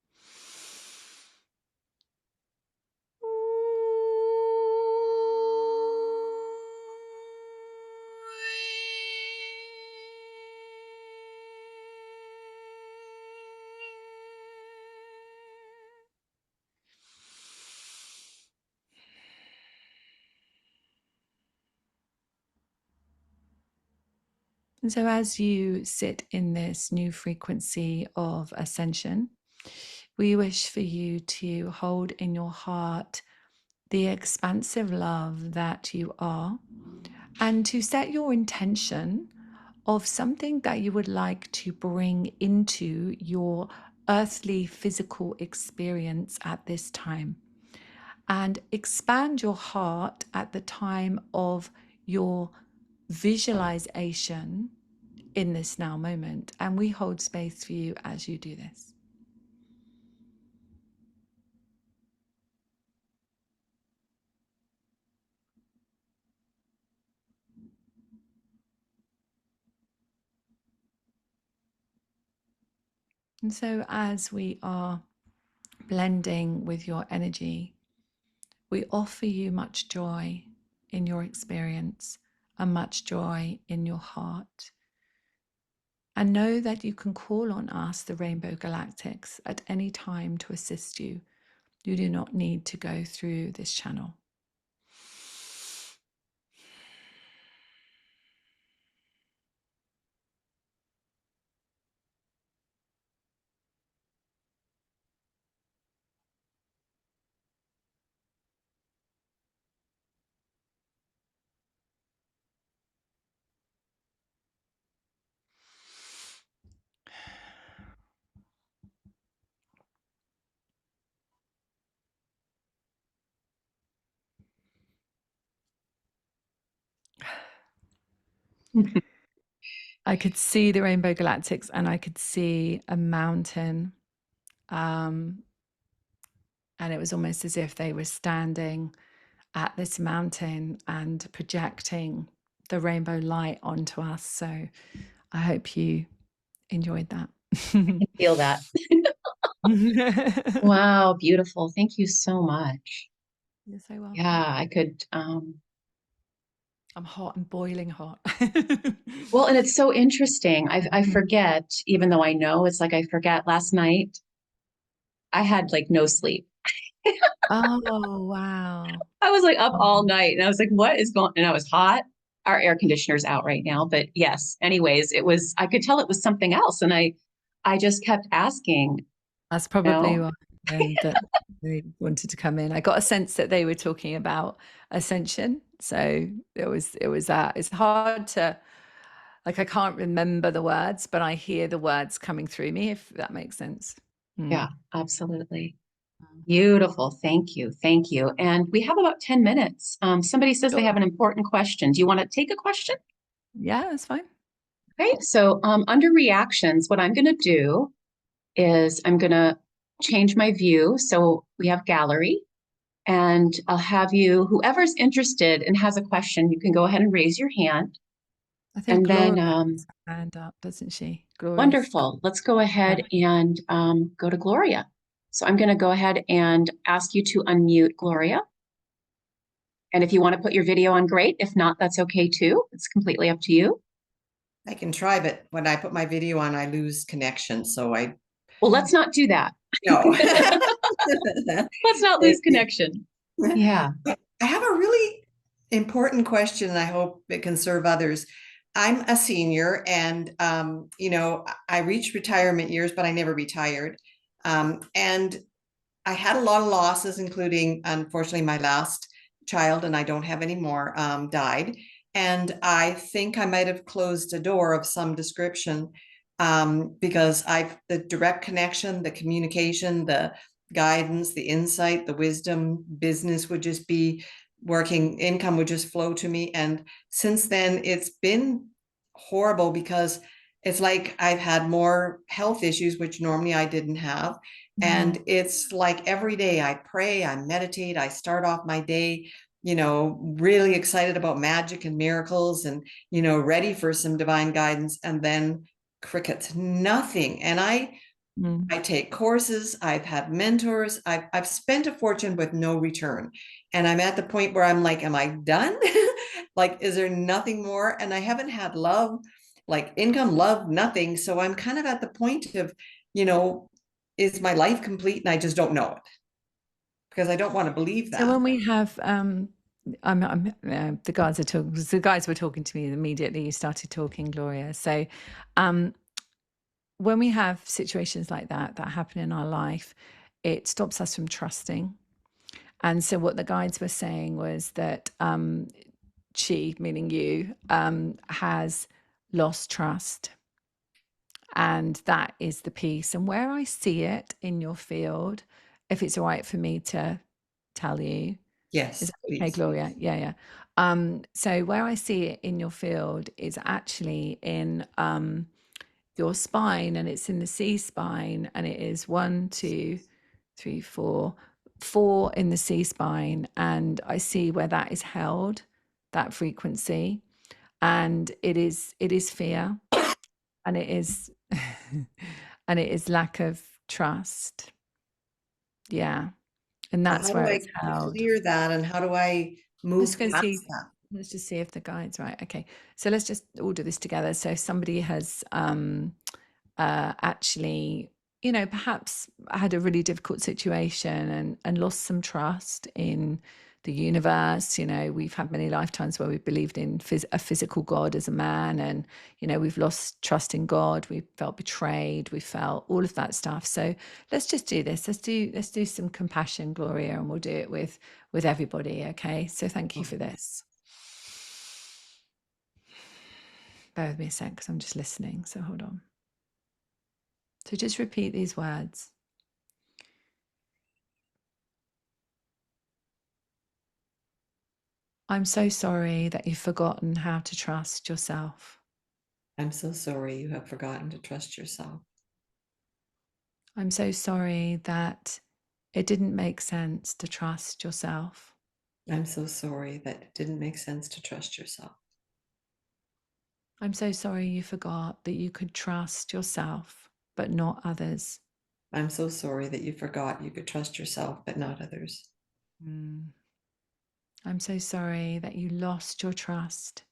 And so, as you sit in this new frequency of ascension, we wish for you to hold in your heart the expansive love that you are, and to set your intention of something that you would like to bring into your earthly physical experience at this time. And expand your heart at the time of your visualization in this now moment. And we hold space for you as you do this. And so, as we are blending with your energy, we offer you much joy in your experience and much joy in your heart. And know that you can call on us, the Rainbow Galactics, at any time to assist you. You do not need to go through this channel. I could see the Rainbow Galactics and I could see a mountain. And it was almost as if they were standing at this mountain and projecting the rainbow light onto us. So I hope you enjoyed that. Feel that. Wow, beautiful. Thank you so much. You're so welcome. Yeah, I could I'm hot and boiling hot. well, and it's so interesting. I forget, even though I know, it's like I forget last night I had like no sleep. Oh, wow. I was like up all night and I was like, what is going and I was hot. Our air conditioner's out right now, but yes, anyways, it was I could tell it was something else. And I just kept asking, That's you probably know, why. and that they wanted to come in. I got a sense that they were talking about ascension. So it was that. It's hard to, like, I can't remember the words, but I hear the words coming through me, if that makes sense. Yeah, absolutely. Beautiful. Thank you. Thank you. And we have about 10 minutes. Somebody says they Sure. have an important question. Do you want to take a question? Yeah, that's fine. Okay. So under reactions, what I'm going to do is I'm going to change my view. So we have gallery, and I'll have you, whoever's interested and has a question, you can go ahead and raise your hand. I think And then, Gloria has her hand up, doesn't she? Gloria's got, wonderful. Let's go yeah. ahead and go to Gloria. So I'm going to go ahead and ask you to unmute Gloria. And if you want to put your video on, great. If not, that's okay too. It's completely up to you. I can try, but when I put my video on, I lose connection. So Well, let's not do that. no. Let's not lose connection. Yeah. I have a really important question, and I hope it can serve others. I'm a senior, and I reached retirement years, but I never retired. And I had a lot of losses, including, unfortunately, my last child, and I don't have any more, died. And I think I might have closed a door of some description, because the direct connection, the communication, the guidance, the insight, the wisdom, business would just be working, income would just flow to me. And since then, it's been horrible because it's like I've had more health issues, which normally I didn't have. And it's like every day I pray, I meditate, I start off my day, really excited about magic and miracles and, ready for some divine guidance. And then crickets, nothing. And I take courses, I've had mentors, I've spent a fortune with no return. And I'm at the point where I'm like, am I done? Like, is there nothing more? And I haven't had love, like income, love, nothing. So I'm kind of at the point of, is my life complete? And I just don't know it because I don't want to believe that. So when we have, the guys are talking. The guys were talking to me immediately. You started talking, Gloria. So, when we have situations like that happen in our life, it stops us from trusting. And so, what the guides were saying was that she, meaning you, has lost trust. And that is the piece. And where I see it in your field, if it's all right for me to tell you. Yes, Is that okay, please. Gloria? Yeah. So where I see it in your field is actually in your spine, and it's in the C spine, and it is 1, 2, 3, 4, 4 in the C spine. And I see where that is held, that frequency. And it is fear, and it is and it is lack of trust. Yeah. And that's How where do it's I held. clear that, and how do I move Let's go past see. that? Let's just see if the guide's right. Okay. So let's just all do this together. So if somebody has actually, perhaps had a really difficult situation and lost some trust in the universe. We've had many lifetimes where we've believed in a physical God as a man, and we've lost trust in God. We felt betrayed. We felt all of that stuff. So let's just do this. Let's do some compassion, Gloria, and we'll do it with everybody. Okay. So thank you for this. Bear with me a sec because I'm just listening. So hold on. So just repeat these words. I'm so sorry that you've forgotten how to trust yourself. I'm so sorry you have forgotten to trust yourself. I'm so sorry that it didn't make sense to trust yourself. I'm so sorry that it didn't make sense to trust yourself. I'm so sorry you forgot that you could trust yourself, but not others. I'm so sorry that you forgot you could trust yourself, but not others. I'm so sorry that you lost your trust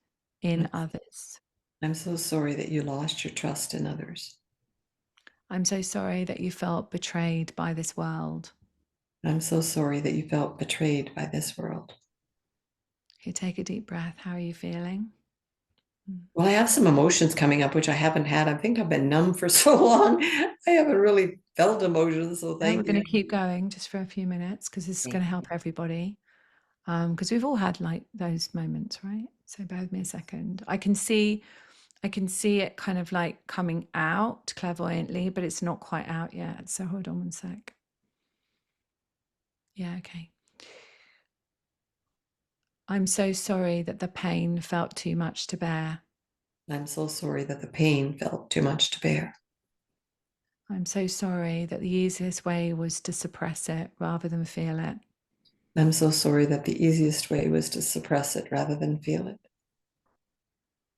in others. I'm so sorry that you lost your trust in others. I'm so sorry that you felt betrayed by this world. I'm so sorry that you felt betrayed by this world. Okay, take a deep breath. How are you feeling? Well, I have some emotions coming up, which I haven't had. I think I've been numb for so long. I haven't really felt emotions. So And we're thank going you. to keep going just for a few minutes because this is going to help everybody. Because we've all had like those moments, right? So bear with me a second. I can see it kind of like coming out clairvoyantly, but it's not quite out yet. So hold on one sec. Yeah, okay. I'm so sorry that the pain felt too much to bear. I'm so sorry that the pain felt too much to bear. I'm so sorry that the easiest way was to suppress it rather than feel it. I'm so sorry that the easiest way was to suppress it rather than feel it.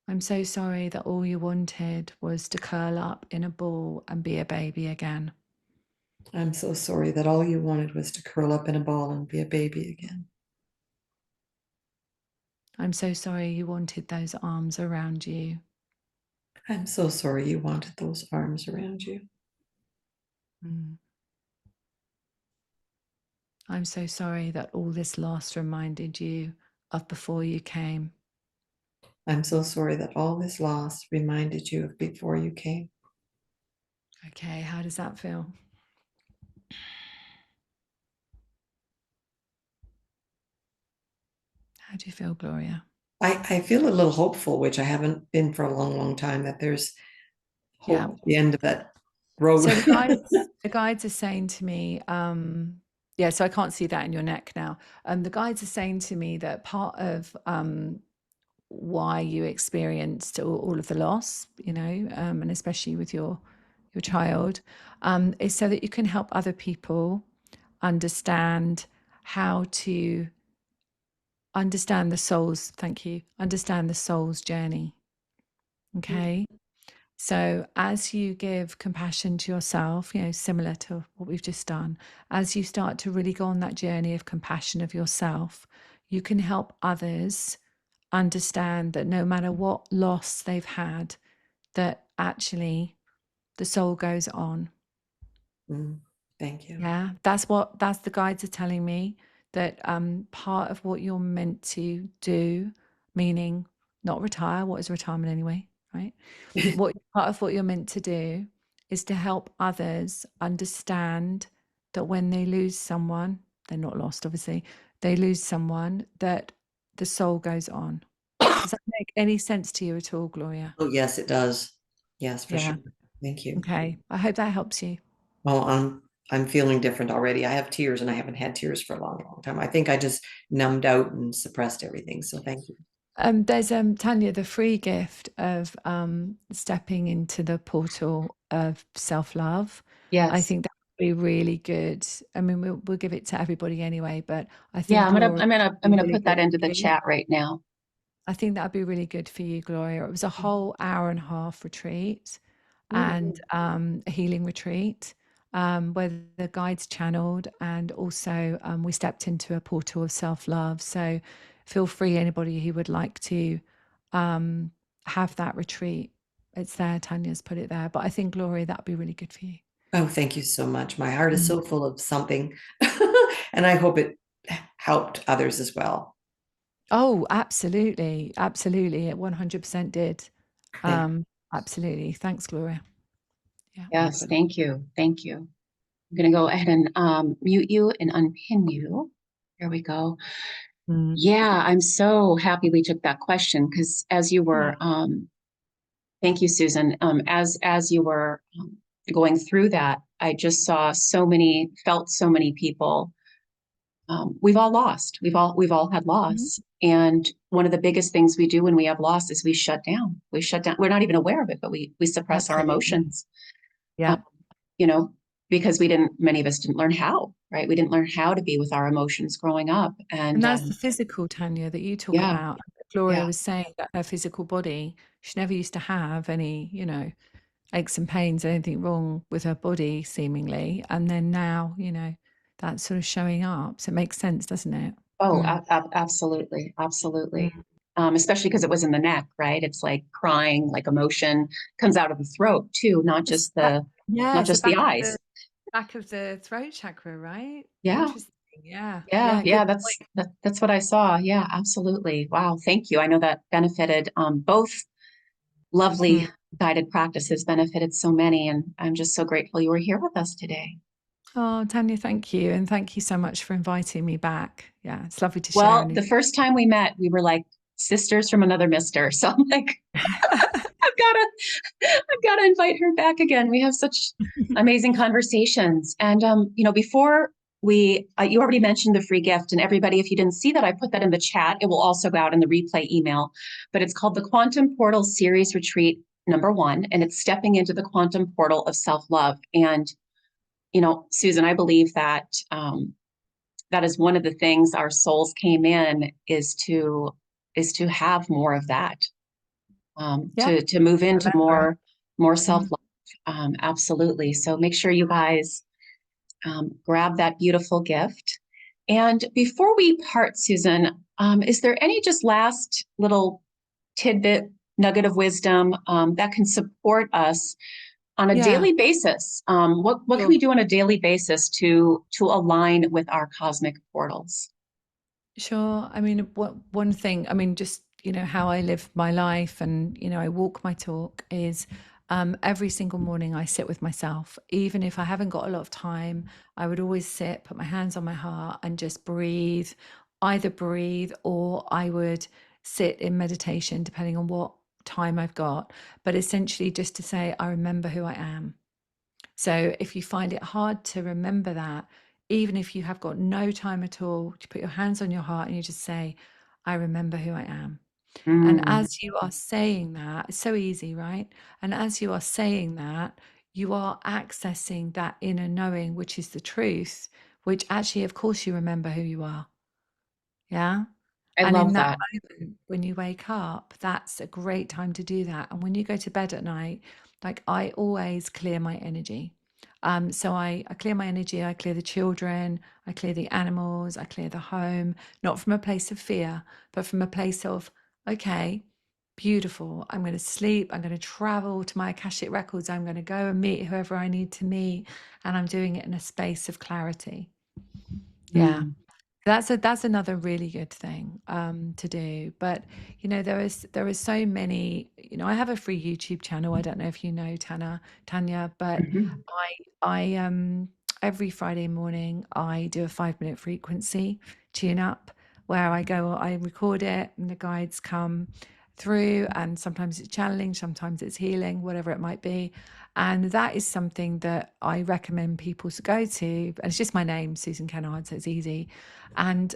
I'm so sorry that all you wanted was to curl up in a ball and be a baby again. I'm so sorry that all you wanted was to curl up in a ball and be a baby again. I'm so sorry you wanted those arms around you. I'm so sorry you wanted those arms around you. Mm. I'm so sorry that all this loss reminded you of before you came. I'm so sorry that all this loss reminded you of before you came. Okay, how does that feel? How do you feel, Gloria? I feel a little hopeful, which I haven't been for a long, long time, that there's hope at the end of that road. So the guides are saying to me, yeah, so I can't see that in your neck now. The guides are saying to me that part of why you experienced all of the loss, and especially with your child, is so that you can help other people understand how to understand the soul's, thank you, understand the soul's journey. Okay. So as you give compassion to yourself, similar to what we've just done, as you start to really go on that journey of compassion of yourself, you can help others understand that no matter what loss they've had, that actually the soul goes on. Thank you. Yeah, that's the guides are telling me, that part of what you're meant to do, meaning not retire. What is retirement anyway, right? Part of what you're meant to do is to help others understand that when they lose someone, they're not lost, obviously, they lose someone, that the soul goes on. Does that make any sense to you at all, Gloria? Oh, yes, it does. Yes, for Yeah. sure. Thank you. Okay. I hope that helps you. Well, I'm feeling different already. I have tears and I haven't had tears for a long, long time. I think I just numbed out and suppressed everything. So thank you. There's Tanya, the free gift of stepping into the portal of self-love. I Yes. think that would be really good. I mean, we'll give it to everybody anyway, but I Yeah, think I'm Gloria gonna would I'm be gonna really put good that into for the you. chat right now. I think that'd be really good for you, Gloria. It was a whole hour and a half retreat and a healing retreat, where the guides channeled, and also we stepped into a portal of self-love. So feel free, anybody who would like to have that retreat. It's there, Tanya's put it there. But I think, Gloria, that'd be really good for you. Oh, thank you so much. My heart is Mm. so full of something, and I hope it helped others as well. Oh, absolutely. Absolutely. It 100% did. Thank Absolutely. Thanks, Gloria. Yeah. Yes, thank you. Thank you. I'm gonna go ahead and mute you and unpin you. Here we go. Mm. Yeah, I'm so happy we took that question, because as you were, thank you, Susan. As you were going through that, I just felt so many people. We've all lost. We've all had Mhm. loss, and one of the biggest things we do when we have loss is we shut down. We shut down. We're not even aware of it, but we suppress our Absolutely. emotions. Yeah. You know, because many of us didn't learn how, right? We didn't learn how to be with our emotions growing up. And And that's the physical, Tanya, that you talk yeah, about. Gloria yeah. was saying that her physical body, she never used to have any, aches and pains, anything wrong with her body, seemingly. And then now, that's sort of showing up. So it makes sense, doesn't it? Oh, Mm. absolutely, absolutely. Mm. Especially because it was in the neck, right? It's like crying, like emotion comes out of the throat too, not It's just the yeah, not it's the just the eyes. back of the throat chakra, right? Yeah, Interesting. Yeah. yeah, Yeah. Good yeah. point. That's what I saw. Yeah, absolutely. Wow, thank you. I know that benefited both Hmm. lovely guided practice has benefited so many. And I'm just so grateful you were here with us today. Oh, Tanya, thank you. And thank you so much for inviting me back. Yeah, it's lovely to share. Well, the first time we met, we were like sisters from another mister. So I'm like, I've got to, I've got to invite her back again. We have such amazing conversations. And, before you already mentioned the free gift, and everybody, if you didn't see that, I put that in the chat. It will also go out in the replay email, but it's called the Quantum Portal Series Retreat #1, and it's stepping into the quantum portal of self-love. And, Susan, I believe that, that is one of the things our souls came in is to have more of that, Yeah, to move into remember. more self-love. Absolutely. So make sure you guys grab that beautiful gift. And before we part, Susan, is there any just last little tidbit, nugget of wisdom that can support us on a Yeah, daily basis? What can sure. we do on a daily basis to align with our cosmic portals? Sure. I mean, one thing, I mean, just, how I live my life and, I walk my talk is every single morning I sit with myself. Even if I haven't got a lot of time, I would always sit, put my hands on my heart and just breathe, either breathe or I would sit in meditation, depending on what time I've got. But essentially, just to say, I remember who I am. So if you find it hard to remember that, even if you have got no time at all, to put your hands on your heart and you just say, I remember who I am. And Mm, as you are saying that, it's so easy, right? And as you are saying that, you are accessing that inner knowing, which is the truth, which actually, of course, you remember who you are. Yeah. I And in love that that. moment, when you wake up, that's a great time to do that. And when you go to bed at night, like I always clear my energy. So I clear my energy, I clear the children, I clear the animals, I clear the home, not from a place of fear, but from a place of, okay, beautiful. I'm going to sleep. I'm going to travel to my Akashic records. I'm going to go and meet whoever I need to meet. And I'm doing it in a space of clarity. Yeah. Mm, That's another really good thing to do. But there is so many. I have a free YouTube channel. I don't know if you know Tanya, but mhm. I every Friday morning I do a 5 minute frequency tune up where I record it and the guides come through, and sometimes it's channeling, sometimes it's healing, whatever it might be. And that is something that I recommend people to go to. And it's just my name, Susan Kennard, so it's easy. And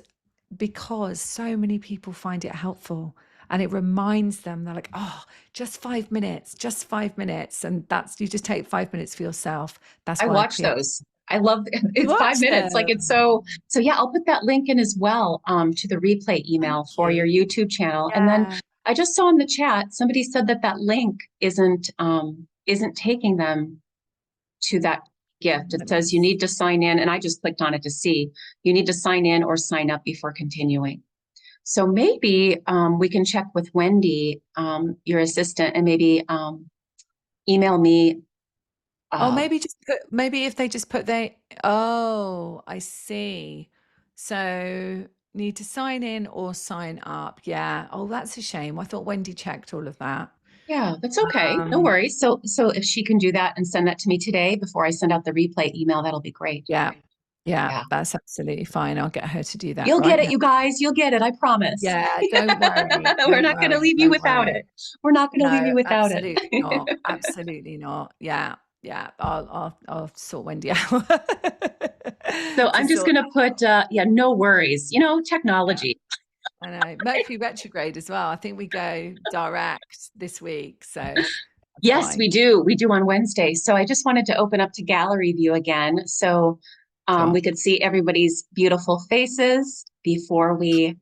because so many people find it helpful and it reminds them, they're like, oh, just 5 minutes, just 5 minutes. And that's, you just take 5 minutes for yourself. That's I why I watch create. those. I love You it's watch 5 minutes. Like it's them. so yeah, I'll put that link in as well to the replay Thank email for your you. YouTube channel. And then Yeah. I just saw in the chat somebody said that that link isn't taking them to that gift. It Let me says you need to sign in, and I just clicked on it to see you need to sign in or sign up before continuing. So maybe we can check with Wendy, your assistant, and maybe email me. Oh, Uh, maybe if they just put their, oh, I see. So need to sign in or sign up. Yeah. Oh, that's a shame. I thought Wendy checked all of that. Yeah, that's okay. No Um, worries. So if she can do that and send that to me today before I send out the replay email, that'll be great. yeah. Yeah, Yeah. that's absolutely fine. I'll get her to do that You'll get right it, now. you guys. You'll get it. I promise. Yeah, don't worry. We're Don't not going to worry. leave you Don't without worry. it. We're not going to leave No, you without it. absolutely not. Absolutely not. Yeah. Yeah. I'll sort Wendy out So to I'm just sort going to that put, out. yeah, no worries. Yeah. Technology. I know. Mercury retrograde as well. I think we go direct this week, so that's Yes, we fine. do. We do on Wednesday. So I just wanted to open up to gallery view again. So Sure. we could see everybody's beautiful faces before we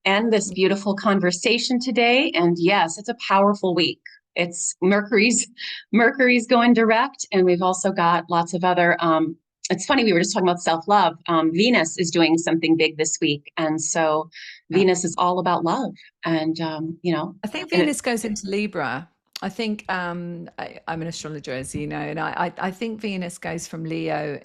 end this beautiful conversation today. And yes, it's a powerful week. It's Mercury's going direct, and we've also got lots of other. It's funny, we were just talking about self-love. Venus is doing something big this week, and so Yeah. Venus is all about love. And I think and it, Venus goes into Libra. I think I'm an astrologer, as you know, and I think Venus goes from Leo.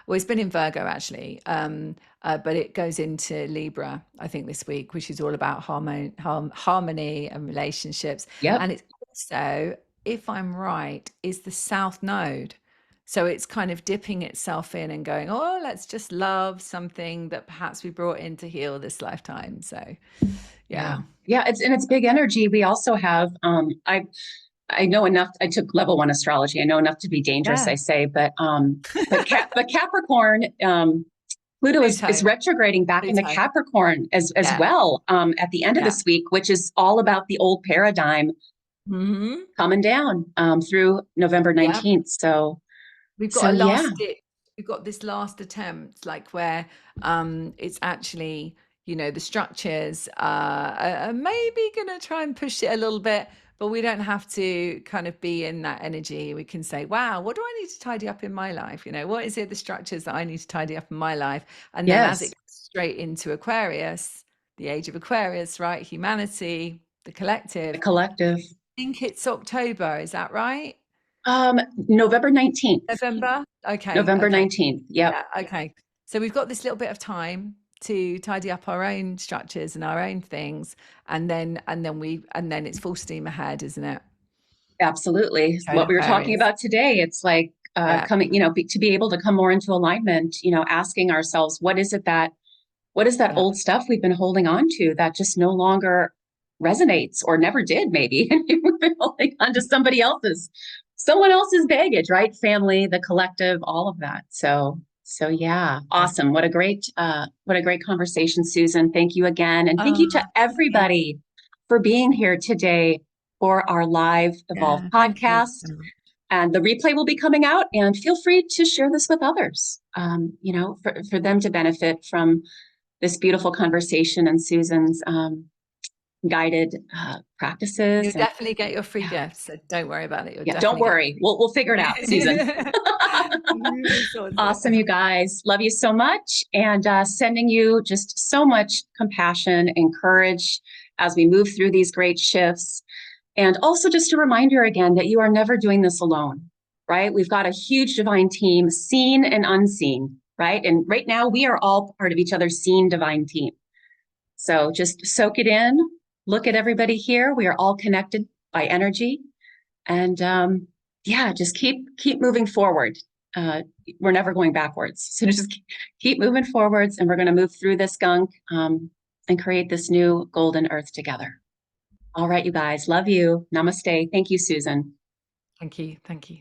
Well, it's been in Virgo actually, but it goes into Libra. I think this week, which is all about harmony and relationships, yep. and it's also if I'm right, is the South Node. So it's kind of dipping itself in and going, oh, let's just love something that perhaps we brought in to heal this lifetime. So, Yeah. yeah. Yeah. It's big energy. We also have, I know enough. I took level 1 astrology. I know enough to be dangerous, Yeah. I say, but Capricorn, Pluto is Pluto. retrograding back into Pluto. Capricorn as Yeah. well at the end of Yeah. this week, which is all about the old paradigm Mm-hmm. coming down through November Yeah. 19th. So, We've got so a yeah, last ditch. We've got this last attempt, like where it's actually, the structures are maybe going to try and push it a little bit, but we don't have to kind of be in that energy. We can say, wow, what do I need to tidy up in my life? What is it, the structures that I need to tidy up in my life? And then as it yes, goes straight into Aquarius, the age of Aquarius, right? Humanity, the the collective. collective. I think it's October, is that right? November 19th. November? Okay, November okay. 19th. Yep, Yeah, okay. So we've got this little bit of time to tidy up our own structures and our own things, and then it's full steam ahead, isn't it? absolutely. So in What we were talking Aquarius. about today, it's like Yeah, coming, to be able to come more into alignment, asking ourselves, what is that yeah. old stuff we've been holding on to that just no longer resonates or never did, maybe? We've been holding on to someone else's baggage, right? Family, the collective, all of that. So yeah, Yeah. awesome. What a great conversation, Susan. Thank you again. And thank Oh, you to yeah. everybody for being here today for our live Evolve Yeah. Thank you podcast. so much. And the replay will be coming out, and feel free to share this with others, for them to benefit from this beautiful conversation and Susan's guided You'll practices. And definitely get your free yeah, gift, so don't worry about it. You'll yeah, don't definitely get worry. We'll figure it out, Susan. You will sort Awesome, it. you guys. Love you so much. And sending you just so much compassion and courage as we move through these great shifts. And also just a reminder again that you are never doing this alone, right? We've got a huge divine team, seen and unseen, right? And right now we are all part of each other's seen divine team. So just soak it in, look at everybody here. We are all connected by energy. And yeah, just keep moving forward. We're never going backwards. So just keep moving forwards, and we're going to move through this gunk and create this new golden earth together. All right, you guys. Love you. Namaste. Thank you, Susan. Thank you. Thank you.